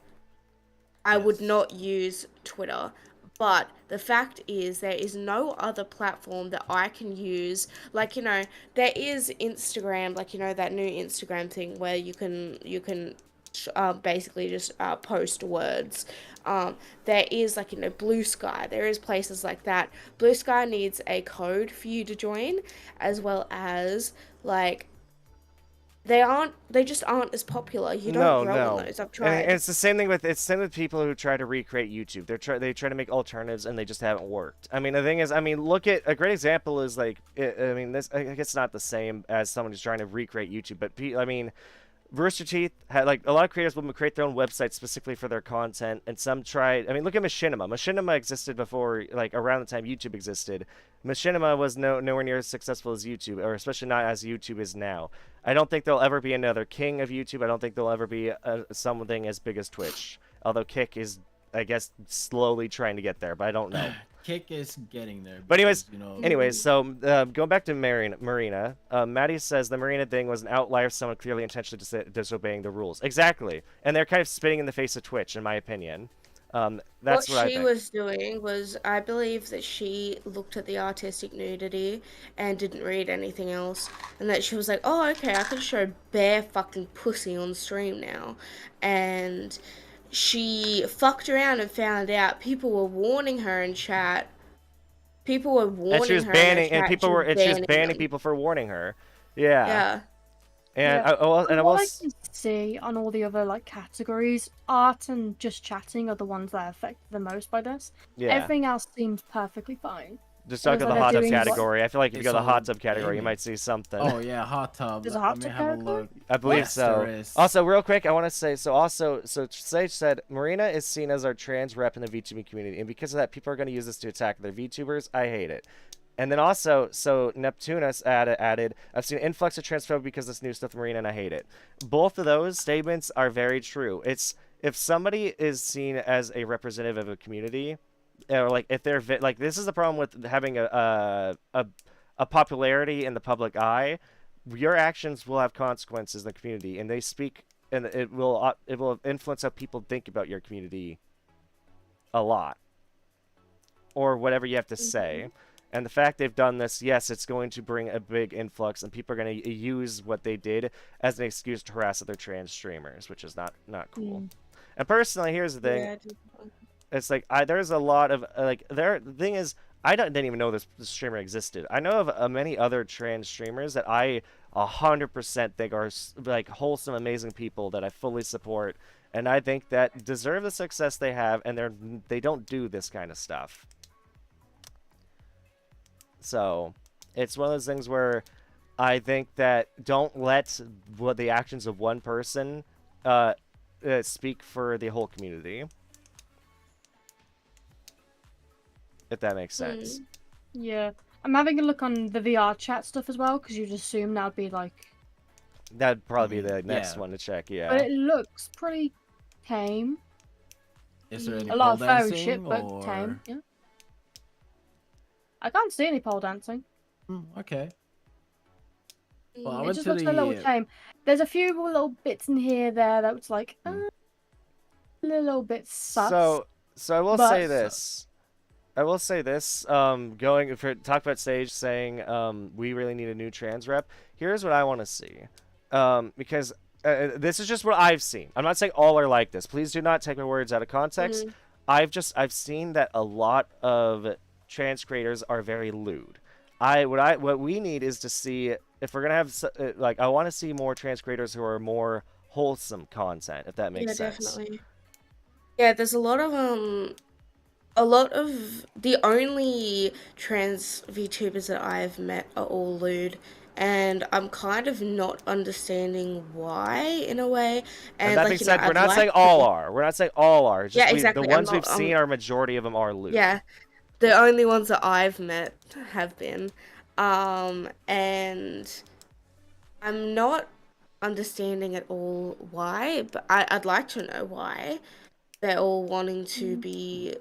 I would not use Twitter. But the fact is, there is no other platform that I can use. Like, there is Instagram, like, that new Instagram thing where you can basically just post words. There is, like, Blue Sky. There is places like that. Blue Sky needs a code for you to join, as well as, like, they just aren't as popular. You don't grow on those. I've tried. And it's the same thing with people who try to recreate YouTube. They try to make alternatives and they just haven't worked. I mean, the thing is, look at a great example is like, this, I guess, not the same as someone who's trying to recreate YouTube, but Rooster Teeth had, like, a lot of creators will create their own websites specifically for their content, and some tried. Look at Machinima. Machinima existed before, like, around the time YouTube existed. Machinima was nowhere near as successful as YouTube, or especially not as YouTube is now. I don't think there'll ever be another king of YouTube. I don't think there'll ever be something as big as Twitch. Although Kick is, I guess, slowly trying to get there, but I don't know. Kick is getting there. But anyways, because, so going back to Marina, Maddie says the Marina thing was an outlier, someone clearly intentionally disobeying the rules. Exactly, and they're kind of spitting in the face of Twitch, in my opinion. That's what I think. What she was doing was, I believe that she looked at the artistic nudity and didn't read anything else, and that she was like, oh, okay, I can show bare fucking pussy on stream now, and she fucked around and found out people were warning her in chat. People were warning her. And she was banning, and she was banning people for warning her. Yeah. Yeah. And Yeah. I What I can see on all the other like categories, art and just chatting are the ones that are affected the most by this. yeah. Everything else seems perfectly fine. Just It talk looks about the like hot they're tub doing what- category. I feel like if you go It's to the hot all tub category, you gaming. might see something. Oh yeah, hot tub. There's a Let hot me tub have a category? look. I believe Yes, so. there is. Also, real quick, I want to say so Sage said Marina is seen as our trans rep in the VTuber community, and because of that, people are going to use this to attack their VTubers. I hate it. And then also, so Neptunus added, I've seen an influx of transphobia because of this new stuff with Marina, and I hate it. Both of those statements are very true. It's if somebody is seen as a representative of a community, or like if they're like this is the problem with having a popularity in the public eye. Your actions will have consequences in the community, and they speak, and it will influence how people think about your community a lot, or whatever you have to say. And the fact they've done this, yes, it's going to bring a big influx, and people are going to use what they did as an excuse to harass other trans streamers, which is not cool. And personally, here's the thing: Yeah, it's like there's a lot of the thing is didn't even know this streamer existed. I know of many other trans streamers that I 100% think are like wholesome, amazing people that I fully support, and I think that deserve the success they have, and they don't do this kind of stuff. So it's one of those things where I think that don't let the actions of one person speak for the whole community. If that makes sense. Yeah. I'm having a look on the VR chat stuff as well, because you'd assume that'd be like... That'd probably be the next yeah. one to check, yeah. But it looks pretty tame. Is there any A lot pole of furry dancing, shit, but or... tame. Yeah. I can't see any pole dancing. Okay. Well, I It went just to looks a little the... tame. There's a few little bits in here there that's like a little bit sus. So I will but- say this. I will say this. Going for talk about Sage saying we really need a new trans rep. Here's what I want to see. Because this is just what I've seen. I'm not saying all are like this. Please do not take my words out of context. I've seen that a lot of trans creators are very lewd. What we need is to see if we're gonna have I want to see more trans creators who are more wholesome content, if that makes sense. Definitely. Yeah, there's a lot of the only trans VTubers that I've met are all lewd, and I'm kind of not understanding why in a way. And that being said, we're not saying all are. We're not saying all are. It's just exactly. The ones we've seen, our majority of them are lewd. Yeah, the only ones that I've met have been, and I'm not understanding at all why, but I'd like to know why they're all wanting to be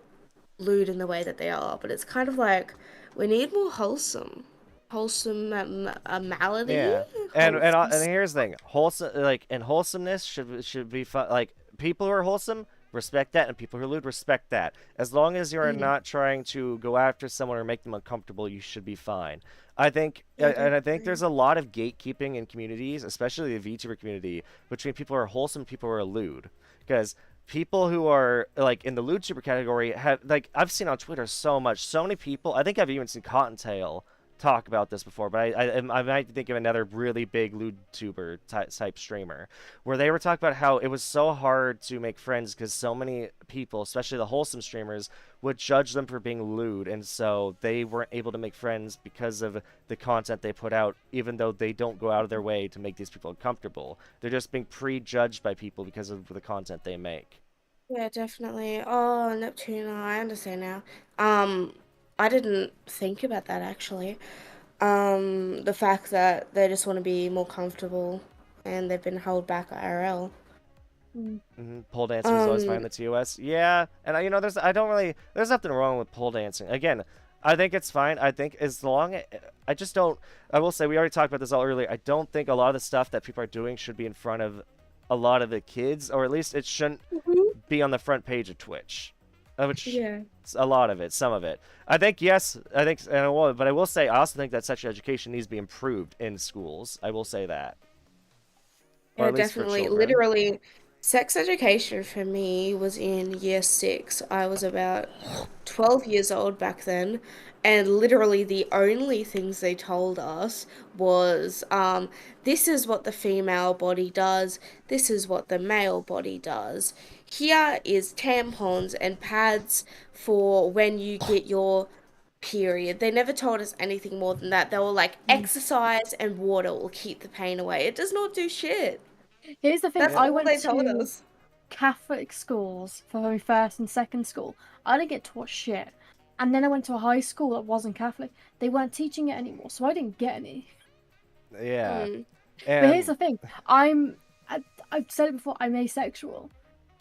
lewd in the way that they are. But it's kind of like we need more wholesome malady. Yeah, and here's the thing: wholesomeness should be fun. Like people who are wholesome respect that, and people who are lewd respect that. As long as you are not trying to go after someone or make them uncomfortable, you should be fine. I think, and I think there's a lot of gatekeeping in communities, especially the VTuber community, between people who are wholesome and people who are lewd, because people who are like in the lewd-tuber category have I've seen on Twitter so many people. I think I've even seen Cottontail talk about this before, but I might think of another really big lewd-tuber type streamer where they were talking about how it was so hard to make friends because so many people, especially the wholesome streamers, would judge them for being lewd, and so they weren't able to make friends because of the content they put out, even though they don't go out of their way to make these people uncomfortable. They're just being prejudged by people because of the content they make. Yeah, definitely. Oh, Neptune, I understand now. I didn't think about that actually. The fact that they just want to be more comfortable and they've been held back IRL. Pole dancing is always fine in the TOS. Yeah, and there's nothing wrong with pole dancing. Again, I think it's fine. I think as long I will say we already talked about this all earlier. I don't think a lot of the stuff that people are doing should be in front of a lot of the kids, or at least it shouldn't be on the front page of Twitch. Which a lot of it, some of it. I think yes. But I will say I also think that sexual education needs to be improved in schools. I will say that. Yeah, definitely. Literally, sex education for me was in year 6. I was about 12 years old back then, and literally the only things they told us was, this is what the female body does, this is what the male body does. Here is tampons and pads for when you get your period. They never told us anything more than that. They were like, exercise and water will keep the pain away. It does not do shit. Here's the thing, That's I all went they told to us. Catholic schools for my first and second school. I didn't get taught shit. And then I went to a high school that wasn't Catholic. They weren't teaching it anymore, so I didn't get any. Yeah. Mm. But here's the thing, I've said it before, I'm asexual.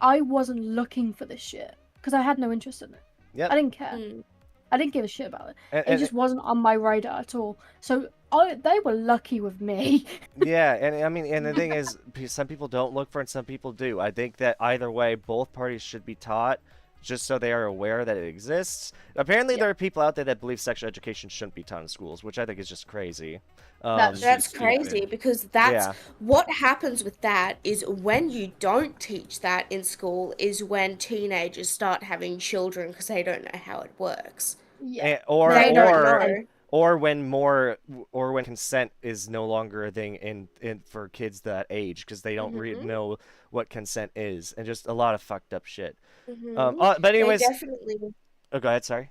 I wasn't looking for this shit because I had no interest in it. Yep. I didn't care. Mm. I didn't give a shit about it. And- It just wasn't on my radar at all. So they were lucky with me. Yeah, and I mean, and the thing is, some people don't look for it, and some people do. I think that either way, both parties should be taught, just so they are aware that it exists. Apparently, there are people out there that believe sexual education shouldn't be taught in schools, which I think is just crazy. That's crazy because that's Yeah. what happens with that is when you don't teach that in school is when teenagers start having children because they don't know how it works. Yeah. They don't know. Or when consent is no longer a thing in for kids that age because they don't know what consent is, and just a lot of fucked up shit. But anyways, They definitely oh, go ahead. Sorry.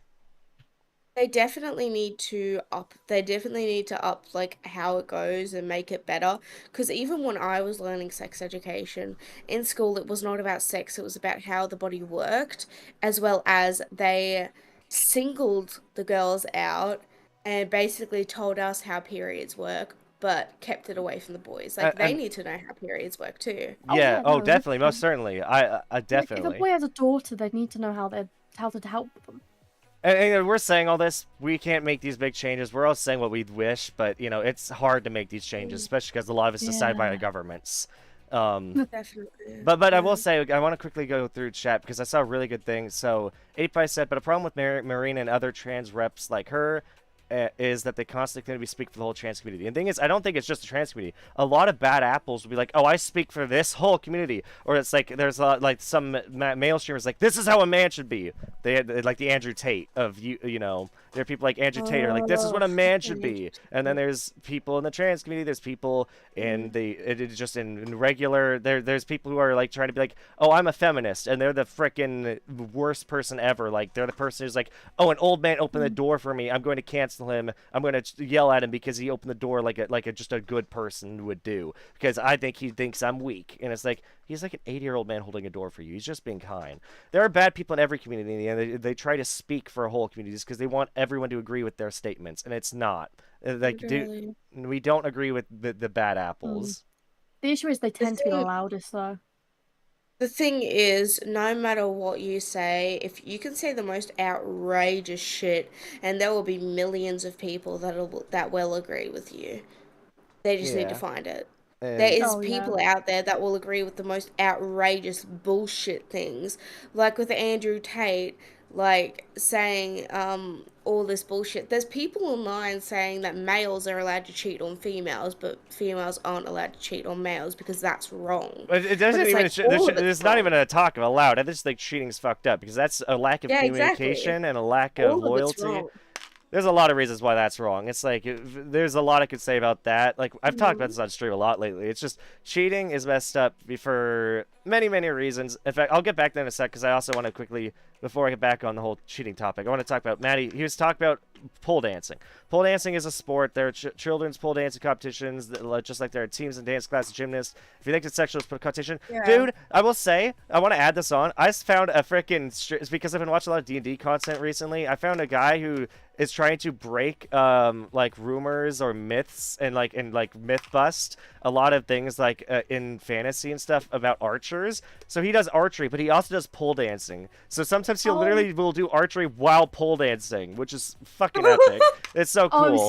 They definitely need to up. They definitely need to up like how it goes and make it better. Because even when I was learning sex education in school, it was not about sex. It was about how the body worked, as well as they singled the girls out and basically told us how periods work, but kept it away from the boys. Like they need to know how periods work too. Yeah. no, Definitely. Most certainly. I If definitely. a boy has a daughter, they need to know how to help them. And we're saying all this. We can't make these big changes. We're all saying what we'd wish, but you know it's hard to make these changes, especially because a lot of it's decided by the governments. Definitely. But I will say I want to quickly go through chat because I saw a really good thing. So 8 said, but a problem with Marina and other trans reps like her is that they constantly claim to be speak for the whole trans community. And the thing is, I don't think it's just the trans community. A lot of bad apples will be like, "Oh, I speak for this whole community," or it's like there's a lot, like some male streamers like, "This is how a man should be." They had like the Andrew Tate of you know. There are people like Andrew Tate are like, "This is what a man should be," and then there's people in the trans community. There's people in just in regular. There's people who are like trying to be like, "Oh, I'm a feminist," and they're the frickin' worst person ever. Like they're the person who's like, "Oh, an old man opened the door for me. I'm going to cancel him. I'm going to yell at him because he opened the door like just a good person would do because I think he thinks I'm weak." And it's like he's like an 80-year-old man holding a door for you. He's just being kind. There are bad people in every community, and they try to speak for a whole community because they want everyone to agree with their statements, and it's not. Like, we don't agree with the bad apples. The issue is they tend to be the loudest, though. The thing is, no matter what you say, if you can say the most outrageous shit, and there will be millions of people that will agree with you. They just need to find it. There is people out there that will agree with the most outrageous bullshit things, like with Andrew Tate, like saying all this bullshit. There's people online saying that males are allowed to cheat on females, but females aren't allowed to cheat on males because that's wrong. But it doesn't even. Like, there's not even a talk of allowed. I just think cheating's fucked up because that's a lack of communication and a lack of loyalty. There's a lot of reasons why that's wrong. It's like there's a lot I could say about that. Like I've talked about this on stream a lot lately. It's just cheating is messed up for many reasons. In fact, I'll get back to that in a sec because I also want to quickly, before I get back on the whole cheating topic, I want to talk about Maddie. He was talking about pole dancing. Pole dancing is a sport. There are children's pole dancing competitions, just like there are teams and dance classes, gymnasts. If you think it's sexual competition, dude, I will say, I want to add this on. I found a freaking, because I've been watching a lot of D&D content recently, I found a guy who is trying to break like rumors or myths and myth bust a lot of things like in fantasy and stuff about archers. So he does archery, but he also does pole dancing. So sometimes he literally will do archery while pole dancing, which is fucking epic. It's so cool.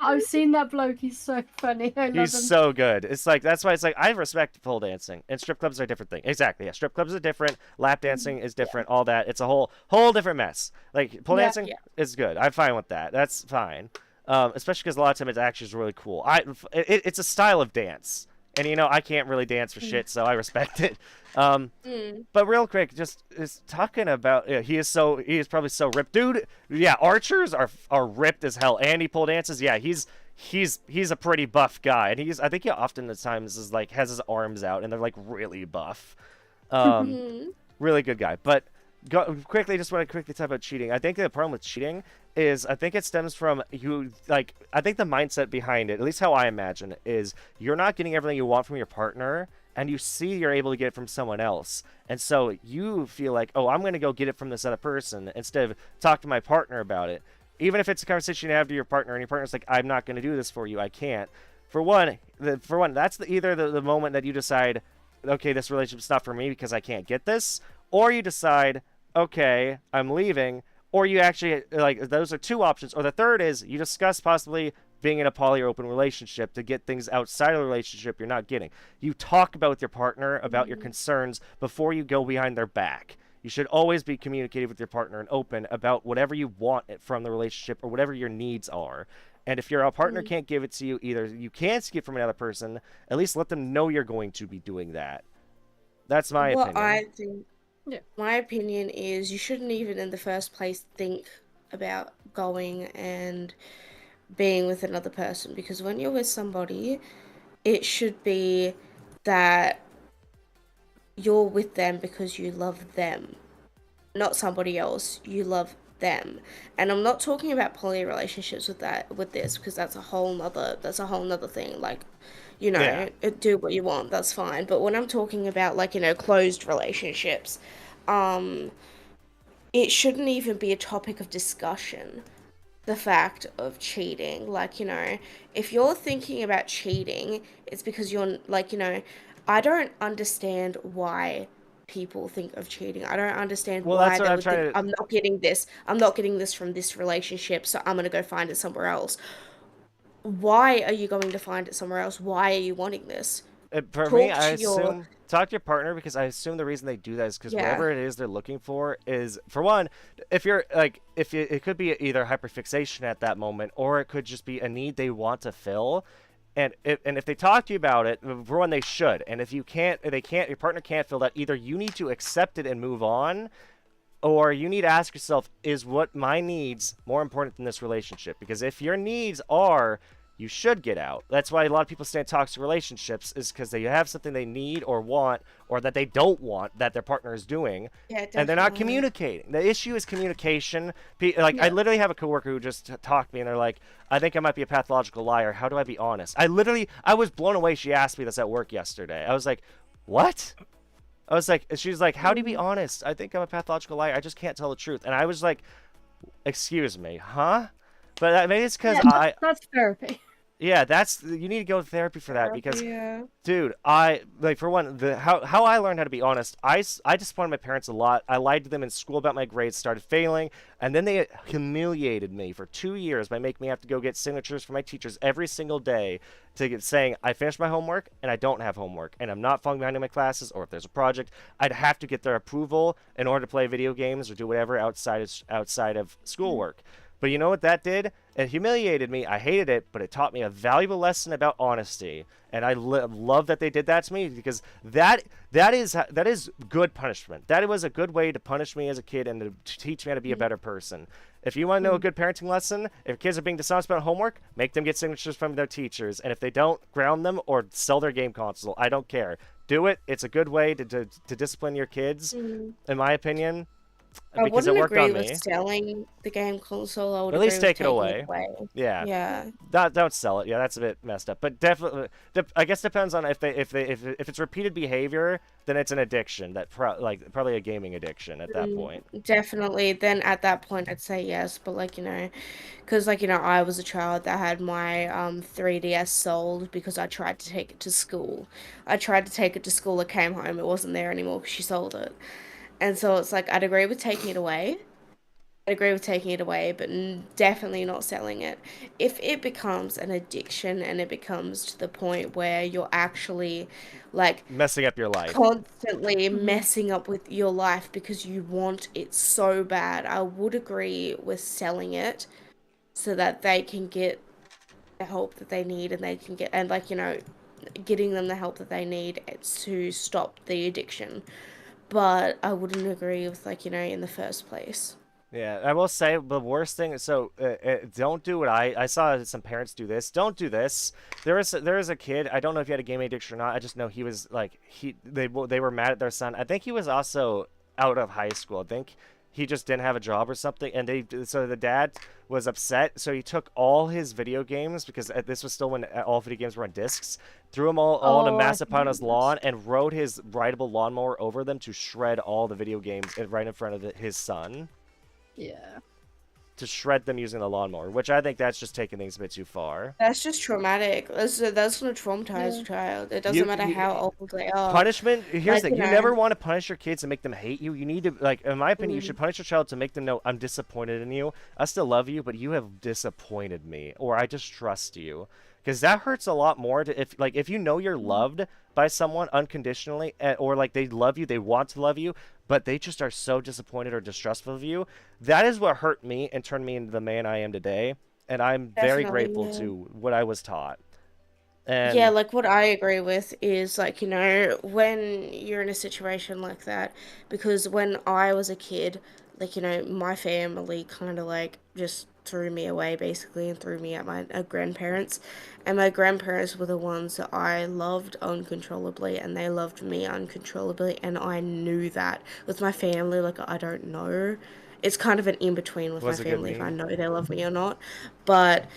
I've seen that bloke. He's so funny. I love him. So good. It's like that's why it's like I respect pole dancing, and strip clubs are a different thing. Exactly. Yeah, strip clubs are different. Lap dancing is different. All that. It's a whole different mess. Like pole dancing is good. I'm fine with that. That's fine. Especially because a lot of time it actually is really cool. It's a style of dance, and you know I can't really dance for shit, so I respect it. But real quick, just is talking about he is probably so ripped, dude. Yeah, archers are ripped as hell, and he pole dances. Yeah, he's a pretty buff guy, and I think he often at times is like has his arms out, and they're like really buff. Really good guy. But quickly, just want to quickly talk about cheating. I think the problem with cheating is I think it stems from I think the mindset behind it, at least how I imagine it, is you're not getting everything you want from your partner, and you see you're able to get it from someone else. And so you feel like, oh, I'm going to go get it from this other person instead of talk to my partner about it. Even if it's a conversation you have to your partner and your partner's like, I'm not going to do this for you. I can't. For one, that's either the moment that you decide, okay, this relationship's not for me because I can't get this, or you decide, okay, I'm leaving, or you actually, like, those are two options. Or the third is you discuss possibly being in a poly or open relationship to get things outside of the relationship you're not getting. You talk about with your partner about your concerns before you go behind their back. You should always be communicative with your partner and open about whatever you want from the relationship or whatever your needs are. And if your partner can't give it to you, either you can't get from another person, at least let them know you're going to be doing that. That's my opinion. I think, my opinion is you shouldn't even in the first place think about going and being with another person, because when you're with somebody, it should be that you're with them because you love them, not somebody else. You love them. And I'm not talking about poly relationships with this, because that's a whole nother thing. Like, you know, do what you want, that's fine. But when I'm talking about, like, you know, closed relationships, it shouldn't even be a topic of discussion, the fact of cheating. Like, you know, if you're thinking about cheating, it's because you're, like, you know, I don't understand why people think of cheating. I don't understand why they would think, I'm not getting this from this relationship, so I'm gonna go find it somewhere else. Why are you going to find it somewhere else? Why are you wanting this? For me, I assume talk to your partner, because I assume the reason they do that is because whatever it is they're looking for is, for one, if you're like, it could be either hyperfixation at that moment, or it could just be a need they want to fill. And if they talk to you about it, for one, they should. And if your partner can't fill that, either you need to accept it and move on, or you need to ask yourself, is what my needs more important than this relationship? Because if your needs are, you should get out. That's why a lot of people stay in toxic relationships, is because they have something they need or want, or that they don't want that their partner is doing, and they're not communicating. The issue is communication. I literally have a coworker who just talked to me, and they're like, I think I might be a pathological liar. How do I be honest? I was blown away. She asked me this at work yesterday. I was like, what? I was like, she's like, how do you be honest? I think I'm a pathological liar. I just can't tell the truth. And I was like, excuse me, huh? But maybe it's because that's therapy. Yeah, you need to go to therapy for that, because, dude, for one, how I learned how to be honest, I disappointed my parents a lot. I lied to them in school about my grades, started failing, and then they humiliated me for 2 years by making me have to go get signatures from my teachers every single day saying I finished my homework and I don't have homework and I'm not falling behind in my classes, or if there's a project, I'd have to get their approval in order to play video games or do whatever outside of schoolwork. But you know what that did? It humiliated me. I hated it, but it taught me a valuable lesson about honesty. And I love that they did that to me, because that is good punishment. That was a good way to punish me as a kid and to teach me how to be a better person. If you want to know a good parenting lesson, if kids are being dishonest about homework, make them get signatures from their teachers. And if they don't, ground them or sell their game console. I don't care. Do it. It's a good way to discipline your kids, in my opinion. I wouldn't agree with selling the game console. I would at least take it away. Yeah. Don't sell it. Yeah, that's a bit messed up. But definitely, I guess depends on if it's repeated behavior, then it's an addiction. Probably a gaming addiction at that point. Definitely. Then at that point, I'd say yes. But because I was a child that had my 3DS sold because I tried to take it to school. I came home, it wasn't there anymore because she sold it. And so it's like, I'd agree with taking it away, but definitely not selling it. If it becomes an addiction and it becomes to the point where you're actually, like, messing up your life, constantly messing up with your life because you want it so bad, I would agree with selling it so that they can get the help that they need, and they can getting them the help that they need to stop the addiction. But I wouldn't agree with, in the first place. Yeah, I will say the worst thing. So don't do what I saw some parents do this. Don't do this. There is a kid. I don't know if he had a gaming addiction or not. I just know he was like they were mad at their son. I think he was also out of high school. I think he just didn't have a job or something, and so the dad was upset. So he took all his video games, because this was still when all video games were on discs, threw them all in a Oh, I massive can pile on do his this. lawn, and rode his rideable lawnmower over them to shred all the video games right in front of his son. Yeah. To shred them using the lawnmower, which I think that's just taking things a bit too far. That's just traumatic. That's gonna traumatize a child. It doesn't matter how old they are. Punishment. Here's Like, the thing: you you know. never want to punish your kids and make them hate you. You need to, like, in my opinion, you Mm. should punish your child to make them know, I'm disappointed in you. I still love you, but you have disappointed me, or I distrust you. Because that hurts a lot more. If you know you're loved by someone unconditionally, or like they love you, they want to love you, but they just are so disappointed or distrustful of you. That is what hurt me and turned me into the man I am today. And I'm very Definitely, grateful yeah. to what I was taught. Yeah, And like what I agree with is like, when you're in a situation like that, because when I was a kid, like, my family kind of like just threw me away basically and threw me at my grandparents. And my grandparents were the ones that I loved uncontrollably and they loved me uncontrollably. And I knew that with my family, like, I don't know. It's kind of an in between with my was a good family if I meme. know they love me or not. But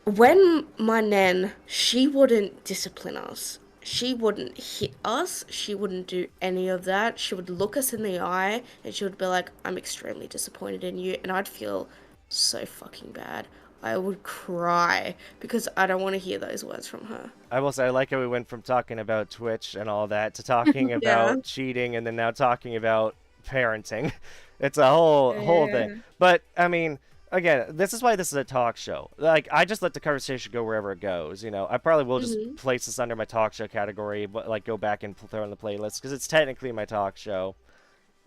when my nan, she wouldn't discipline us. She wouldn't hit us. She wouldn't do any of that. She would look us in the eye and she would be like, I'm extremely disappointed in you. And I'd feel so fucking bad. I would cry because I don't want to hear those words from her. I will say, I like how we went from talking about Twitch and all that to talking Yeah. about cheating, and then now talking about parenting. It's a whole thing. Yeah. But I mean, again, this is why this is a talk show. Like, I just let the conversation go wherever it goes. I probably will just Mhm. place this under my talk show category, but like go back and throw in the playlist because it's technically my talk show.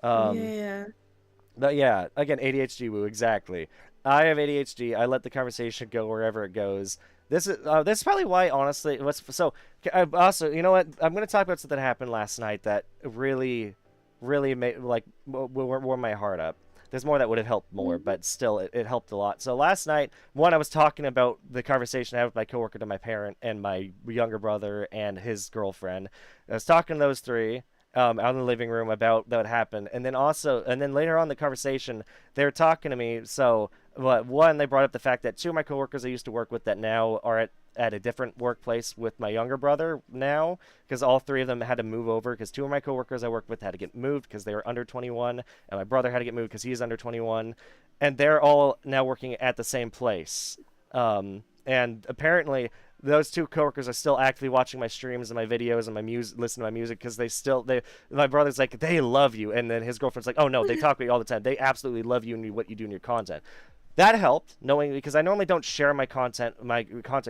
Um, Yeah. but yeah, again, ADHD woo, exactly. I have ADHD. I let the conversation go wherever it goes. This is probably why, honestly, also, you know what? I'm gonna talk about something that happened last night that really made warm my heart up. There's more that would have helped more, but still, it helped a lot. So last night, I was talking about the conversation I had with my coworker to my parent and my younger brother and his girlfriend. I was talking to those three out in the living room about that happened, and then later on in the conversation, they were talking to me. So, one, they brought up the fact that two of my coworkers I used to work with that now are at a different workplace with my younger brother now, because all three of them had to move over because two of my coworkers I worked with had to get moved because they were under 21, and my brother had to get moved because he's under 21, and they're all now working at the same place. And apparently those two coworkers are still actively watching my streams and my videos and my music, listen to my music, because my brother's like, they love you, and then his girlfriend's like, oh no, they talk about you all the time, they absolutely love you and what you do in your content. That helped, knowing, because I normally don't share my content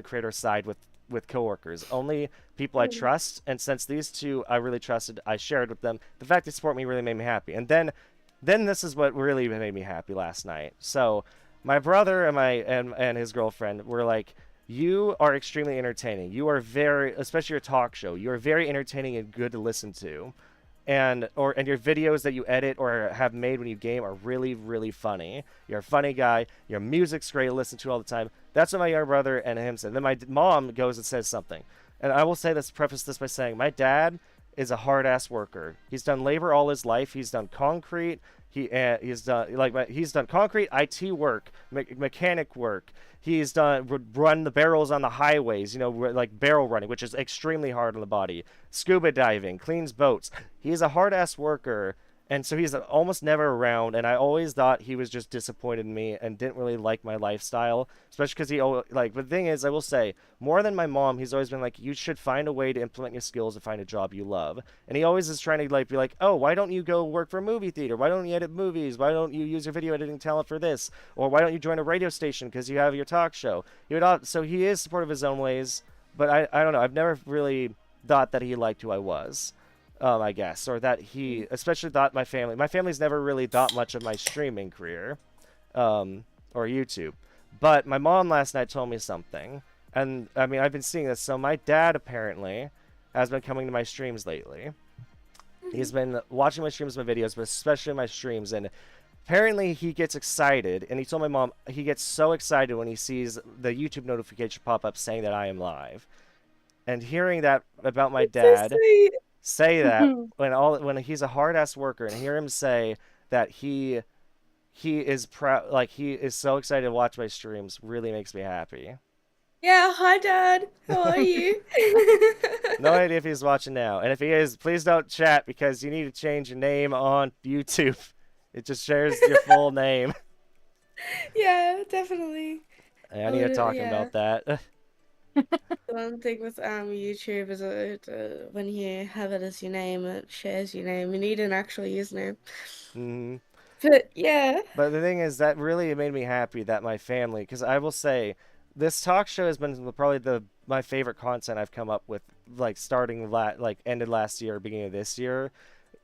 creator side with coworkers, only people I trust. And since these two I really trusted, I shared with them. The fact they support me really made me happy. And then this is what really made me happy last night. So my brother and his girlfriend were like, you are extremely entertaining. You are especially your talk show, you are very entertaining and good to listen to. And your videos that you edit or have made when you game are really, really funny. You're a funny guy. Your music's great to listen to all the time. That's what my younger brother and him said. Then my mom goes and says something. And I will preface this by saying, my dad is a hard-ass worker. He's done labor all his life. He's done concrete. He's done concrete, IT work, mechanic work. He's run the barrels on the highways, like barrel running, which is extremely hard on the body. Scuba diving, cleans boats. He's a hard-ass worker, and so he's almost never around, and I always thought he was just disappointed in me and didn't really like my lifestyle, especially because but the thing is, I will say, more than my mom, he's always been like, you should find a way to implement your skills and find a job you love. And he always is trying to be like, oh, why don't you go work for a movie theater? Why don't you edit movies? Why don't you use your video editing talent for this? Or why don't you join a radio station because you have your talk show? So he is supportive of his own ways, but I don't know. I've never really thought that he liked who I was. I guess, or that he especially thought my family's never really thought much of my streaming career, or YouTube. But my mom last night told me something, and I mean, I've been seeing this. So my dad apparently has been coming to my streams lately. He's been watching my streams, my videos, but especially my streams, and apparently he gets excited, and he told my mom he gets so excited when he sees the YouTube notification pop up saying that I am live. And hearing that about my That's so dad sweet. say that when he's a hard ass worker, and hear him say that he is proud, like he is so excited to watch my streams, really makes me happy. Yeah, hi Dad. How are you? No idea if he's watching now, and if he is, please don't chat because you need to change your name on YouTube. It just shares your full name. Yeah, definitely. I need to talk about that. The one thing with YouTube is when you have it as your name, it shares your name. You need an actual username. Mm-hmm. But yeah. But the thing is, that really made me happy that my family, because I will say, this talk show has been probably my favorite content I've come up with, like starting ended last year, beginning of this year.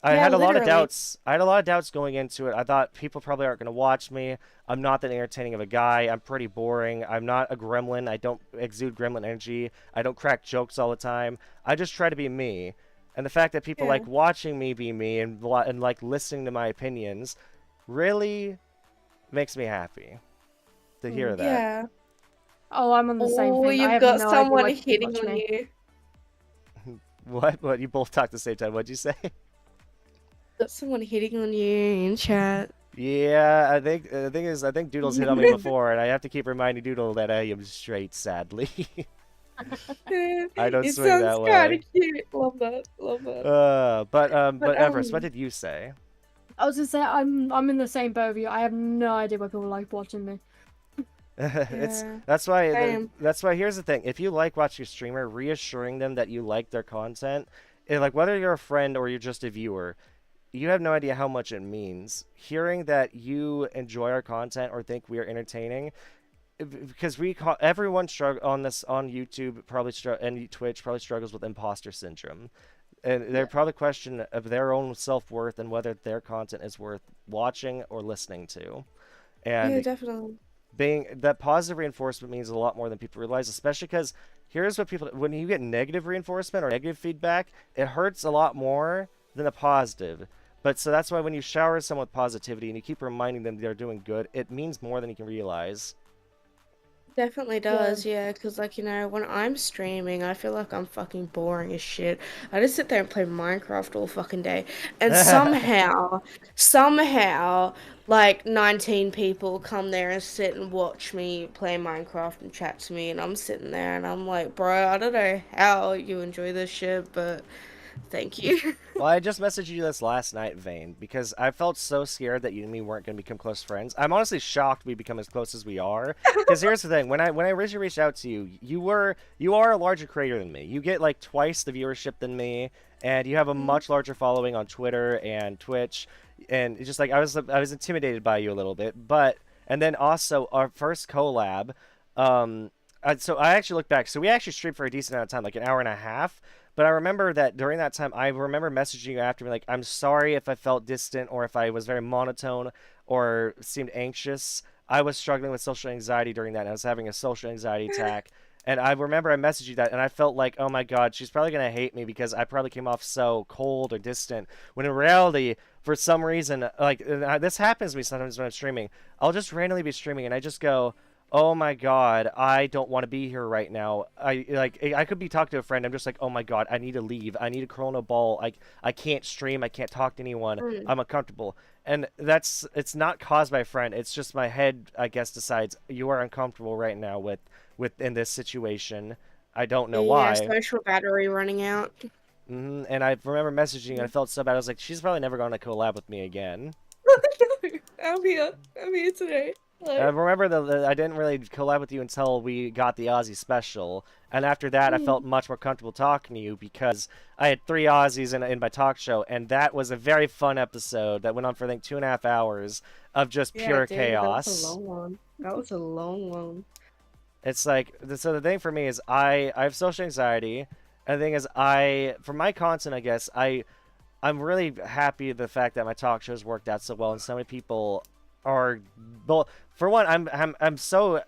I Yeah, had a lot of literally. doubts. I had a lot of doubts going into it. I thought people probably aren't going to watch me. I'm not that entertaining of a guy. I'm pretty boring. I'm not a gremlin. I don't exude gremlin energy. I don't crack jokes all the time. I just try to be me. And the fact that people Yeah. like watching me be me and like listening to my opinions really makes me happy to hear that. Yeah. Oh, I'm on the same Oh, thing. I you've have got no idea someone why people hitting watch on me. you. What? You both talked at the same time. What'd you say? Got someone hitting on you in chat. Yeah, I think the thing is, I think Doodle's hit on me before, and I have to keep reminding Doodle that I am straight, sadly. I don't It swing sounds that kind way. of cute. Love that. Love that. But Everest, what did you say? I was gonna say I'm in the same boat with you. I have no idea why people like watching me. Yeah. That's why Same. here's the thing. If you like watching a streamer, reassuring them that you like their content, like whether you're a friend or you're just a viewer, you have no idea how much it means. Hearing that you enjoy our content or think we are entertaining, because everyone on YouTube and Twitch probably struggles with imposter syndrome, and they're probably question of their own self-worth and whether their content is worth watching or listening to. And Yeah, definitely. being that positive reinforcement means a lot more than people realize, especially because here's what when you get negative reinforcement or negative feedback, it hurts a lot more than a positive. But so that's why when you shower someone with positivity and you keep reminding them they're doing good, it means more than you can realize. Definitely does, yeah, because, like, when I'm streaming, I feel like I'm fucking boring as shit. I just sit there and play Minecraft all fucking day. And somehow, like, 19 people come there and sit and watch me play Minecraft and chat to me, and I'm sitting there and I'm like, bro, I don't know how you enjoy this shit, but thank you. Well, I just messaged you this last night, Vane, because I felt so scared that you and me weren't going to become close friends. I'm honestly shocked we become as close as we are. Because here's the thing: when I originally reached out to you, you are a larger creator than me. You get like twice the viewership than me, and you have a much larger following on Twitter and Twitch. And it's just like I was intimidated by you a little bit, and then also our first collab. So I actually look back. So we actually streamed for a decent amount of time, like an hour and a half. But I remember that during that time, I remember messaging you after me, like, I'm sorry if I felt distant or if I was very monotone or seemed anxious. I was struggling with social anxiety during that, and I was having a social anxiety attack. And I remember I messaged you that, and I felt like, oh my god, she's probably going to hate me because I probably came off so cold or distant. When in reality, for some reason, like, this happens to me sometimes when I'm streaming. I'll just randomly be streaming, and I just go, oh my god, I don't want to be here right now. I could be talking to a friend. I'm just like, oh my god, I need to leave. I need a Corona ball. I can't stream. I can't talk to anyone. I'm uncomfortable. And it's not caused by a friend. It's just my head, I guess, decides you are uncomfortable right now with in this situation. I don't know why. Yeah, social battery running out. And I remember messaging and I felt so bad. I was like, she's probably never going to collab with me again. I'm here today. I remember that I didn't really collab with you until we got the Aussie special, and after that I felt much more comfortable talking to you because I had 3 Aussies in my talk show, and that was a very fun episode that went on for I think 2.5 hours of just pure chaos. That was a long one. That was a long one. It's like, so the thing for me is I have social anxiety, and the thing is for my content, I guess, I'm really happy the fact that my talk shows worked out so well, and so many people are, well, for one, I'm so,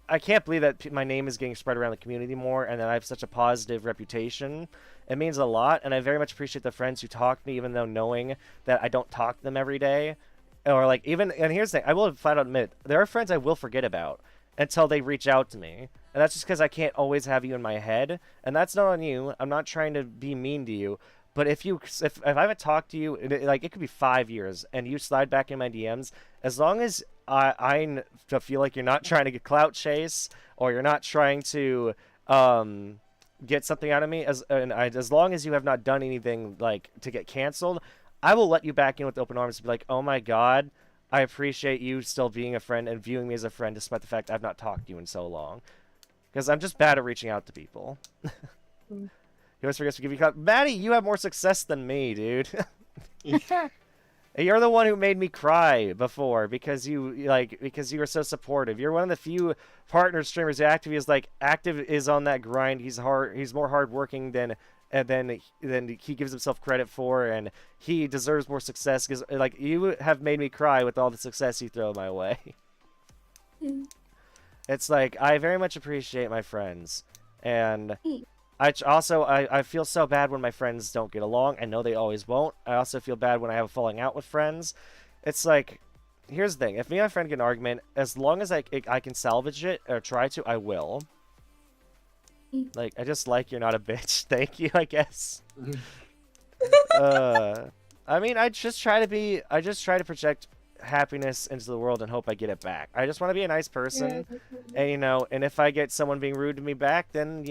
I can't believe that my name is getting spread around the community more, and that I have such a positive reputation. It means a lot, and I very much appreciate the friends who talk to me, even though knowing that I don't talk to them every day, or like even, and here's the thing, I will flat out admit, there are friends I will forget about until they reach out to me, and that's just because I can't always have you in my head, and that's not on you. I'm not trying to be mean to you, But if I haven't talked to you, like it could be 5 years, and you slide back in my DMs, as long as feel like you're not trying to get clout chase or you're not trying to get something out of me, as long as you have not done anything like to get canceled, I will let you back in with open arms and be like, oh my god, I appreciate you still being a friend and viewing me as a friend despite the fact I've not talked to you in so long. Because I'm just bad at reaching out to people. Mm. He always forgets to give you Maddie, you have more success than me, dude. You're the one who made me cry before because you were so supportive. You're one of the few partner streamers who active is on that grind. He's more hardworking than he gives himself credit for, and he deserves more success because like you have made me cry with all the success you throw my way. It's like I very much appreciate my friends, and I feel so bad when my friends don't get along. I know they always won't. I also feel bad when I have a falling out with friends. It's like, here's the thing: if me and my friend get an argument, as long as I can salvage it or try to, I will. Like, I just like you're not a bitch. Thank you, I guess. I mean, I just try to project happiness into the world and hope I get it back. I just want to be a nice person, and and if I get someone being rude to me back, then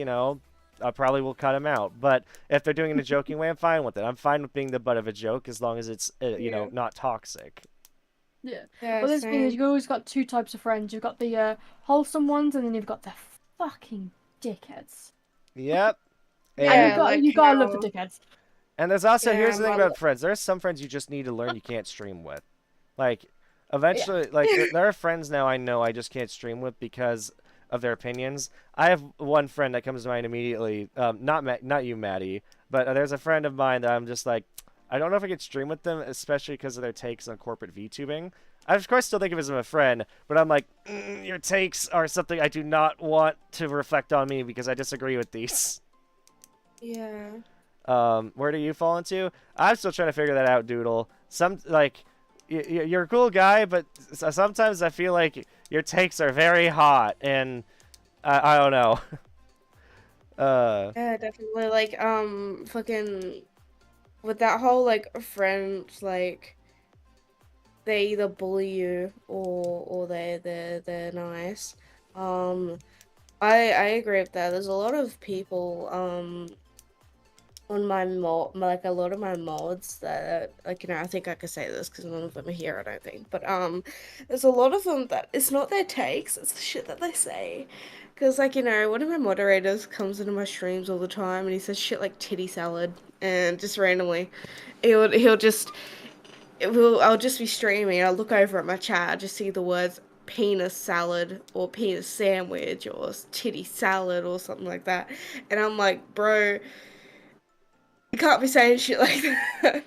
I probably will cut them out. But if they're doing it in a joking way, I'm fine with it. I'm fine with being the butt of a joke as long as it's not toxic. Yeah. Yeah, Well, this thing is, same. you've always got two types of friends. You've got the wholesome ones, and then you've got the fucking dickheads. Yep. And Yeah, you gotta love the dickheads. And there's also, Yeah, here's the thing my- about friends. There's some friends you just need to learn you can't stream with. Like, eventually, like, there are friends now I know I just can't stream with because of their opinions. I have one friend that comes to mind immediately. Not you, Maddie, but there's a friend of mine that I'm just like, I don't know if I could stream with them, especially because of their takes on corporate VTubing. I, of course, still think of him as a friend, but I'm like, your takes are something I do not want to reflect on me because I disagree with these. Yeah. Where do you fall into? I'm still trying to figure that out, Doodle. You're a cool guy, but sometimes I feel like your takes are very hot, and I don't know. Yeah, definitely. Like, fucking with that whole like friends, like they either bully you or they're nice. I agree with that. There's a lot of people on my mod, like a lot of my mods that like I think I could say this because none of them are here, I don't think, but there's a lot of them that it's not their takes, it's the shit that they say. Because like one of my moderators comes into my streams all the time and he says shit like titty salad, and just randomly I'll just be streaming, I'll look over at my chat, I just see the words penis salad or penis sandwich or titty salad or something like that, and I'm like, bro, you can't be saying shit like that.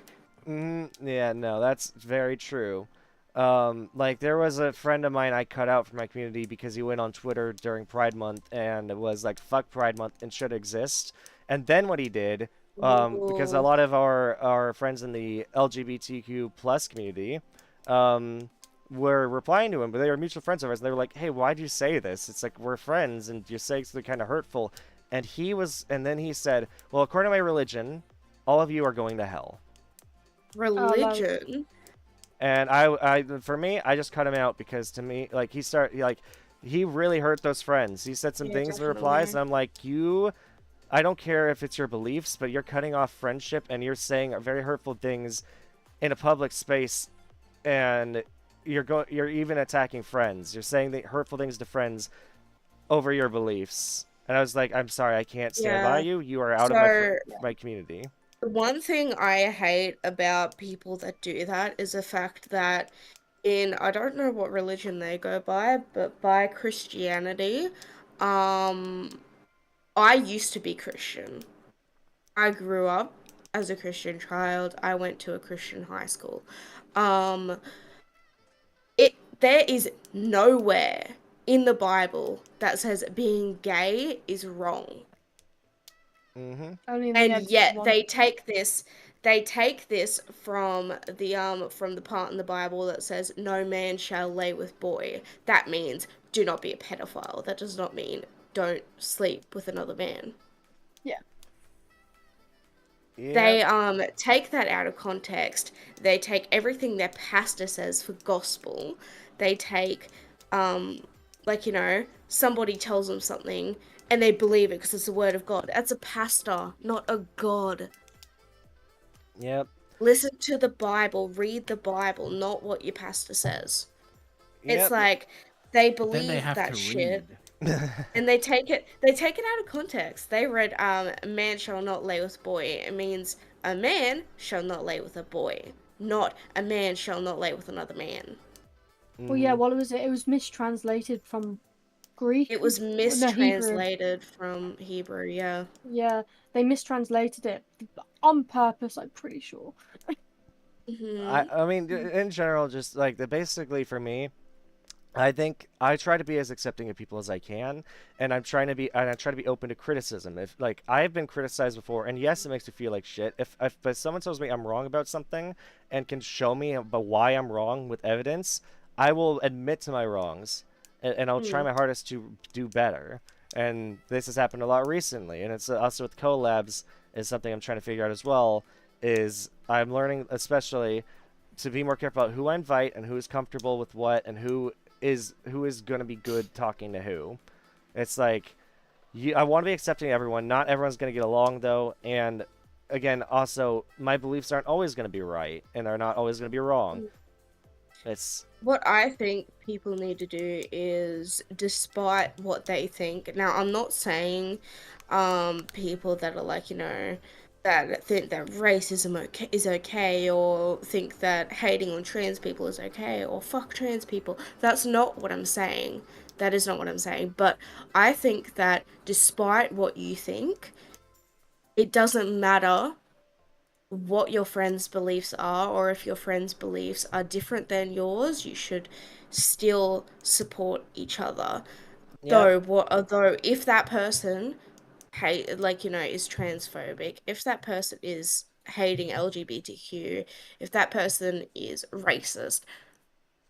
Yeah, no, that's very true. Like, there was a friend of mine I cut out from my community because he went on Twitter during Pride Month and it was like, fuck Pride Month and should exist. And then what he did, because a Ooh. lot of our friends in the LGBTQ plus community, were replying to him, but they were mutual friends of ours, and they were like, hey, why'd you say this? It's like, we're friends, and you're saying something kind of hurtful. And then he said, well, according to my religion, all of you are going to hell. Religion? And for me, I just cut him out because to me, like, he really hurt those friends. He said some Yeah, things in replies, and I'm like, I don't care if it's your beliefs, but you're cutting off friendship and you're saying very hurtful things in a public space, and you're even attacking friends. You're saying the hurtful things to friends over your beliefs. And I was like, I'm sorry, I can't stand by you. You are out of my community. The one thing I hate about people that do that is the fact that I don't know what religion they go by, but by Christianity, I used to be Christian. I grew up as a Christian child. I went to a Christian high school. There is nowhere in the Bible that says being gay is wrong. Mm-hmm. And yet they take this from the part in the Bible that says no man shall lay with boy. That means do not be a pedophile. That does not mean don't sleep with another man. Yeah. They take that out of context. They take everything their pastor says for gospel. They take like, you know, somebody tells them something and they believe it because it's the word of God. That's a pastor, not a god. Yep. Listen to the Bible, read the Bible, not what your pastor says. It's Yep. like they But then they believe have that to shit. read. And they take it out of context. They read man shall not lay with boy. It means a man shall not lay with a boy, not a man shall not lay with another man. Well, yeah, what was it? It was mistranslated from Greek. It was No, Hebrew. mistranslated from Hebrew, yeah. Yeah, they mistranslated it on purpose, I'm pretty sure. I mean, in general, just like basically for me, I think I try to be as accepting of people as I can, and I try to be open to criticism. If like I've been criticized before, and yes, it makes me feel like shit. If someone tells me I'm wrong about something and can show me about why I'm wrong with evidence, I will admit to my wrongs, and I'll try my hardest to do better. And this has happened a lot recently, and it's also with collabs is something I'm trying to figure out as well. Is I'm learning especially to be more careful about who I invite and who's comfortable with what and who is going to be good talking to who. It's like I want to be accepting of everyone. Not everyone's going to get along though, and again, also my beliefs aren't always going to be right and are not always going to be wrong. It's what I think people need to do is, despite what they think. Now, I'm not saying people that are like, you know, that think that racism is okay, or think that hating on trans people is okay, or fuck trans people. That's not what I'm saying. That is not what I'm saying. But I think that despite what you think, it doesn't matter what your friends' beliefs are, or if your friends' beliefs are different than yours, you should still support each other. Yep. Though if that person like, you know, is transphobic, if that person is hating LGBTQ, if that person is racist,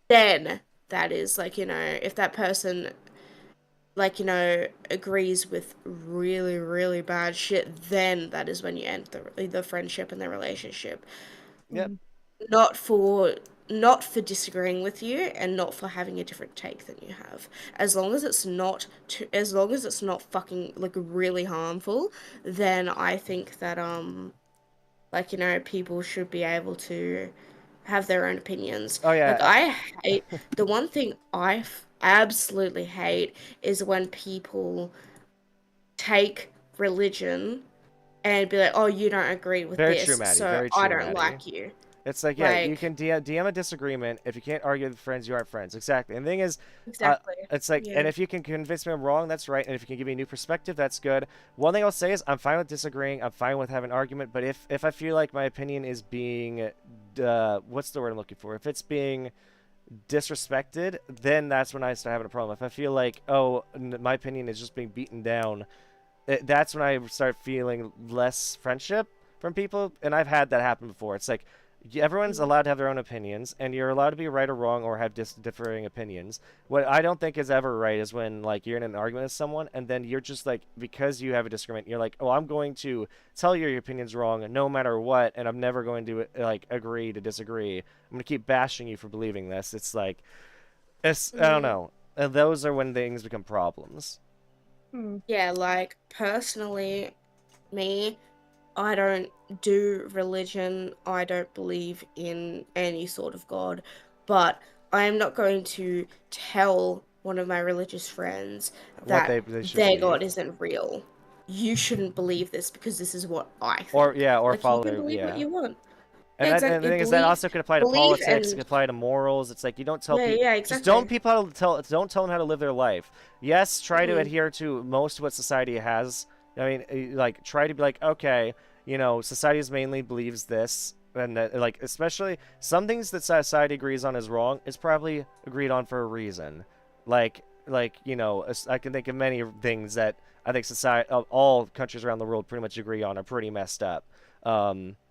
then that is like, you know, if that person like, you know, agrees with really, really bad shit, then that is when you end the friendship and the relationship. Yep. Not for disagreeing with you, and not for having a different take than you have. As long as it's not fucking like really harmful, then I think that like, you know, people should be able to have their own opinions. Oh Like, yeah. I hate the one thing I absolutely hate is when people take religion and be like, "Oh, you don't agree with Very true, this, Maddie. so Very I true, don't Maddie. like you." It's like, yeah, you Like, can DM a disagreement. If you can't argue with friends, you aren't friends. Exactly. And the thing is, exactly. it's like, Yeah. and if you can convince me I'm wrong, that's right. And if you can give me a new perspective, that's good. One thing I'll say is I'm fine with disagreeing. I'm fine with having an argument. But if I feel like my opinion is being, what's the word I'm looking for? If it's being disrespected, then that's when I start having a problem. If I feel like, oh, my opinion is just being beaten down, that's when I start feeling less friendship from people. And I've had that happen before. It's like, everyone's allowed to have their own opinions, and you're allowed to be right or wrong or have differing opinions. What I don't think is ever right is when like you're in an argument with someone, and then you're just like, because you have a disagreement, you're like, oh, I'm going to tell you your opinion's wrong no matter what, and I'm never going to like agree to disagree. I'm going to keep bashing you for believing this. It's like, I don't know. Those are when things become problems. Yeah, like, personally, me, I don't do religion. I don't believe in any sort of God, but I am not going to tell one of my religious friends What that they should their believe. God isn't real. You shouldn't believe this because this is what I think. Or like, follow, you can their, believe what you want. And, Yeah, and the exactly. thing is, that also could apply to Believe politics, and could apply to morals. It's like, you don't tell people, yeah, just exactly. don't tell them how to live their life. Yes, try to Mhm. adhere to most of what society has. I mean, like, try to be like, okay, you know, society mainly believes this, and that, like, especially some things that society agrees on is wrong is probably agreed on for a reason. Like, you know, I can think of many things that I think society, all countries around the world pretty much agree on are pretty messed up.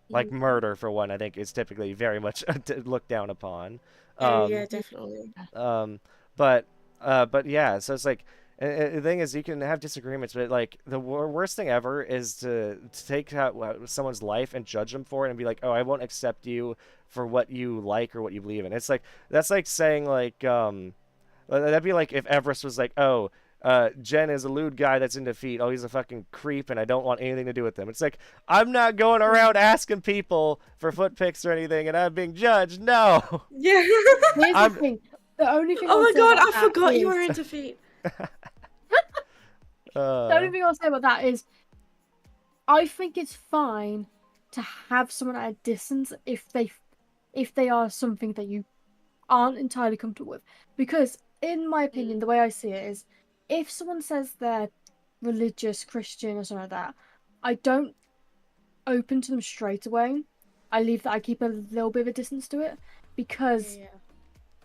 Like murder, for one, I think is typically very much looked down upon. Yeah, definitely. But yeah, so it's like, And the thing is, you can have disagreements, but like the worst thing ever is to take out someone's life and judge them for it and be like, oh, I won't accept you for what you like or what you believe in. It's like that's like saying like that'd be like if Everest was like, oh. Jen is a lewd guy that's into feet. Oh, he's a fucking creep, and I don't want anything to do with him. It's like I'm not going around asking people for foot pics or anything, and I'm being judged. No, Yeah. Here's the I'm. thing. The only thing Oh I'll my say god, about I that forgot you is- were into feet. The only thing I'll say about that is, I think it's fine to have someone at a distance if they are something that you aren't entirely comfortable with. Because, in my opinion, the way I see it is, if someone says they're religious, Christian, or something like that, I don't open to them straight away. I keep a little bit of a distance to it because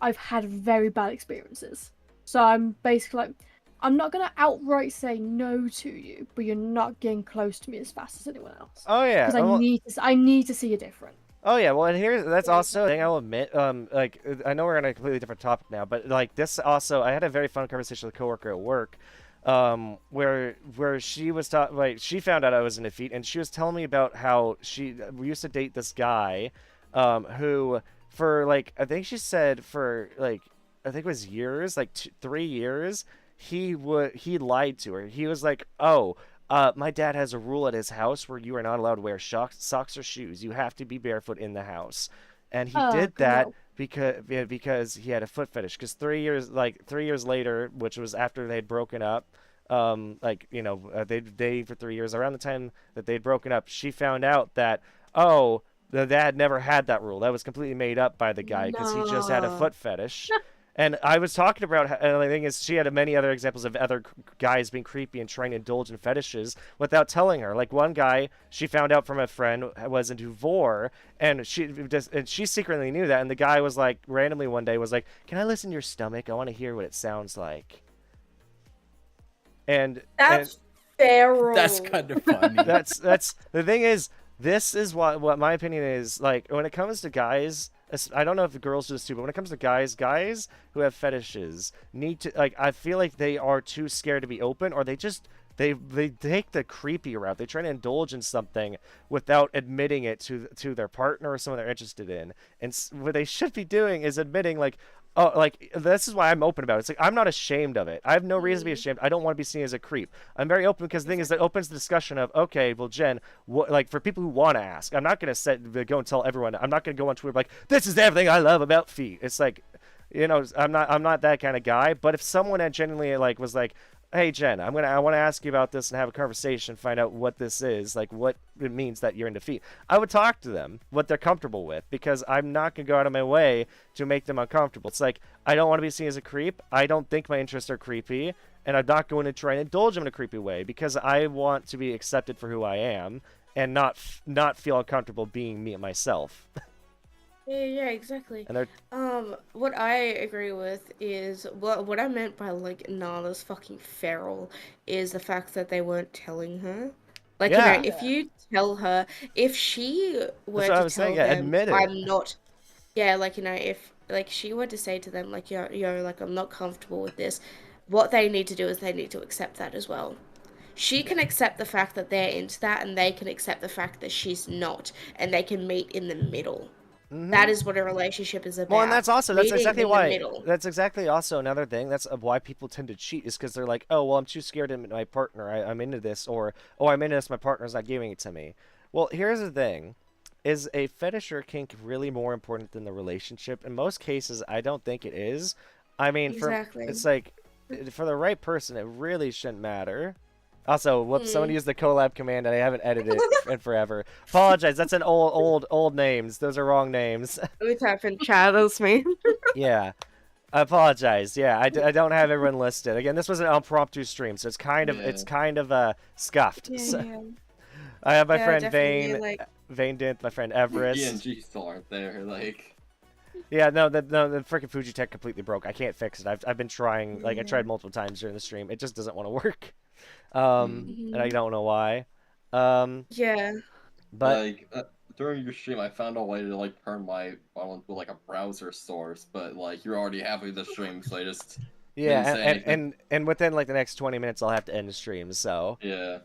I've had very bad experiences. So I'm basically like, I'm not gonna outright say no to you, but you're not getting close to me as fast as anyone else. Oh yeah. Because I need to see you different. Oh yeah, well, and that's also a thing I'll admit. Like I know we're on a completely different topic now, but like this also, I had a very fun conversation with a coworker at work, where she was like she found out I was in defeat, and she was telling me about how we used to date this guy, who for like I think she said for like I think it was years, like 3 years, he lied to her. He was like, oh. My dad has a rule at his house where you are not allowed to wear socks or shoes. You have to be barefoot in the house, and he did that No. because he had a foot fetish. Because 3 years later, which was after they'd broken up, they'd dated for 3 years. Around the time that they'd broken up, she found out that the dad never had that rule. That was completely made up by the guy because he just had a No. foot fetish. And I was talking about, and the thing is, she had many other examples of other guys being creepy and trying to indulge in fetishes without telling her. Like one guy, she found out from a friend was into vor, and she secretly knew that. And the guy was like, randomly one day was like, "Can I listen to your stomach? I want to hear what it sounds like." And That's feral. That's kind of funny. that's the thing is, this is what my opinion is. Like when it comes to guys. I don't know if the girls do this too, but when it comes to guys who have fetishes need to like. I feel like they are too scared to be open, or they take the creepy route. They try to indulge in something without admitting it to their partner or someone they're interested in. And what they should be doing is admitting like, oh, like this is why I'm open about it. It's like I'm not ashamed of it. I have no reason to be ashamed. I don't want to be seen as a creep. I'm very open because the thing is that opens the discussion of okay, well, Jen, like for people who want to ask, I'm not gonna go and tell everyone. I'm not gonna go on Twitter like this is everything I love about feet. It's like, I'm not that kind of guy. But if someone had genuinely like was like, hey Jen, I want to ask you about this and have a conversation, find out what this is, like what it means that you're in defeat. I would talk to them what they're comfortable with because I'm not gonna go out of my way to make them uncomfortable. It's like I don't want to be seen as a creep. I don't think my interests are creepy, and I'm not going to try and indulge them in a creepy way because I want to be accepted for who I am and not feel uncomfortable being me myself. Yeah, exactly. And they're What I agree with is what I meant by like Nala's fucking feral is the fact that they weren't telling her. Like, Yeah. if you tell her, if she were That's what I to was tell saying, yeah, them, admit it. I'm not, yeah, like, if like she were to say to them, like, like, I'm not comfortable with this, what they need to do is they need to accept that as well. She can accept the fact that they're into that, and they can accept the fact that she's not, and they can meet in the middle. That is what a relationship is about. Well, and that's Meeting exactly in why. the middle. That's exactly also another thing. That's why people tend to cheat is because they're like, oh, well, I'm too scared to admit my partner. I'm into this, or oh, I'm into this. My partner's not giving it to me. Well, here's the thing: is a fetish or kink really more important than the relationship? In most cases, I don't think it is. I mean, Exactly. it's like for the right person, it really shouldn't matter. Also, whoops, someone used the collab command and I haven't edited it in forever. Apologize, that's an old names. Those are wrong names. Let me type in chat, that's me. Yeah. I apologize. Yeah, I don't have everyone listed. Again, this was an impromptu stream, so it's kind of scuffed. So, I have my friend Vane, Vane Dint, my friend Everest. ENG still aren't there, like. Yeah, no, the freaking Fujitech completely broke. I can't fix it. I've been trying, like I tried multiple times during the stream. It just doesn't want to work. And I don't know why. Yeah. But like during your stream, I found a way to like turn my phone into like a browser source, but like you're already having the stream, so I just Yeah, Didn't say anything. and within like the next 20 minutes, I'll have to end the stream. So Yeah.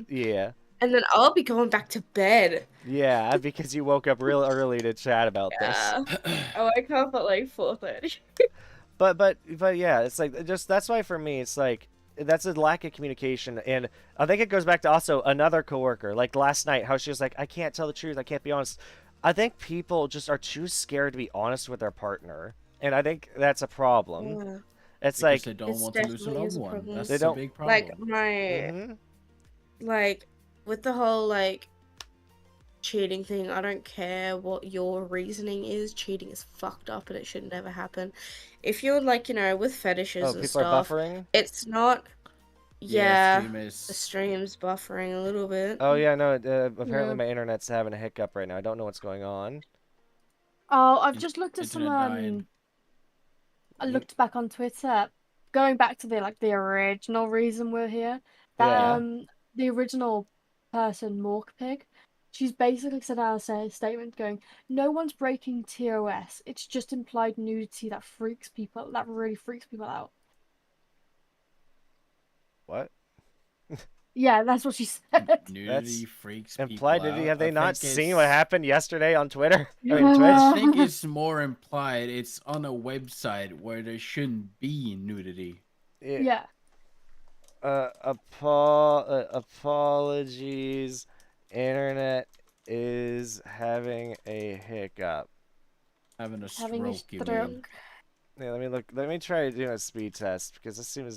yeah, And then I'll be going back to bed. yeah, because you woke up real early to chat about this. I wake up at like 4:30. But yeah, it's like just that's why for me it's like that's a lack of communication, and I think it goes back to also another coworker like last night how she was like I can't tell the truth, I can't be honest. I think people just are too scared to be honest with their partner, and I think that's a problem. Yeah. It's Because like they don't It's want to lose a definitely loved is a one. problem. That's They a don't- big problem. Like my mhm. like with the whole like cheating thing, I don't care what your reasoning is. Cheating is fucked up and it should never happen. If you're like, with fetishes Oh, and people are stuff, buffering. it's not. Yeah, Yeah, stream the is. stream's buffering a little bit. Oh yeah, no. Apparently Yeah. my internet's having a hiccup right now. I don't know what's going on. Oh, I've In- just looked at some internet died. I looked back on Twitter, going back to the original reason we're here. That Yeah. the original person, Morkpig, she's basically said out a statement going, "No one's breaking TOS. It's just implied nudity that really freaks people out." What? Yeah, that's what she said. Nudity freaks Implied people nudity. out. Have they I not think seen what it's- happened yesterday on Twitter? I mean I Twitch. think it's more implied. It's on a website where there shouldn't be nudity. Yeah. Apologies. Internet is having a hiccup. Having a Having a stroke, you stroke. mean? Yeah, let me look. Let me try doing a speed test because this seems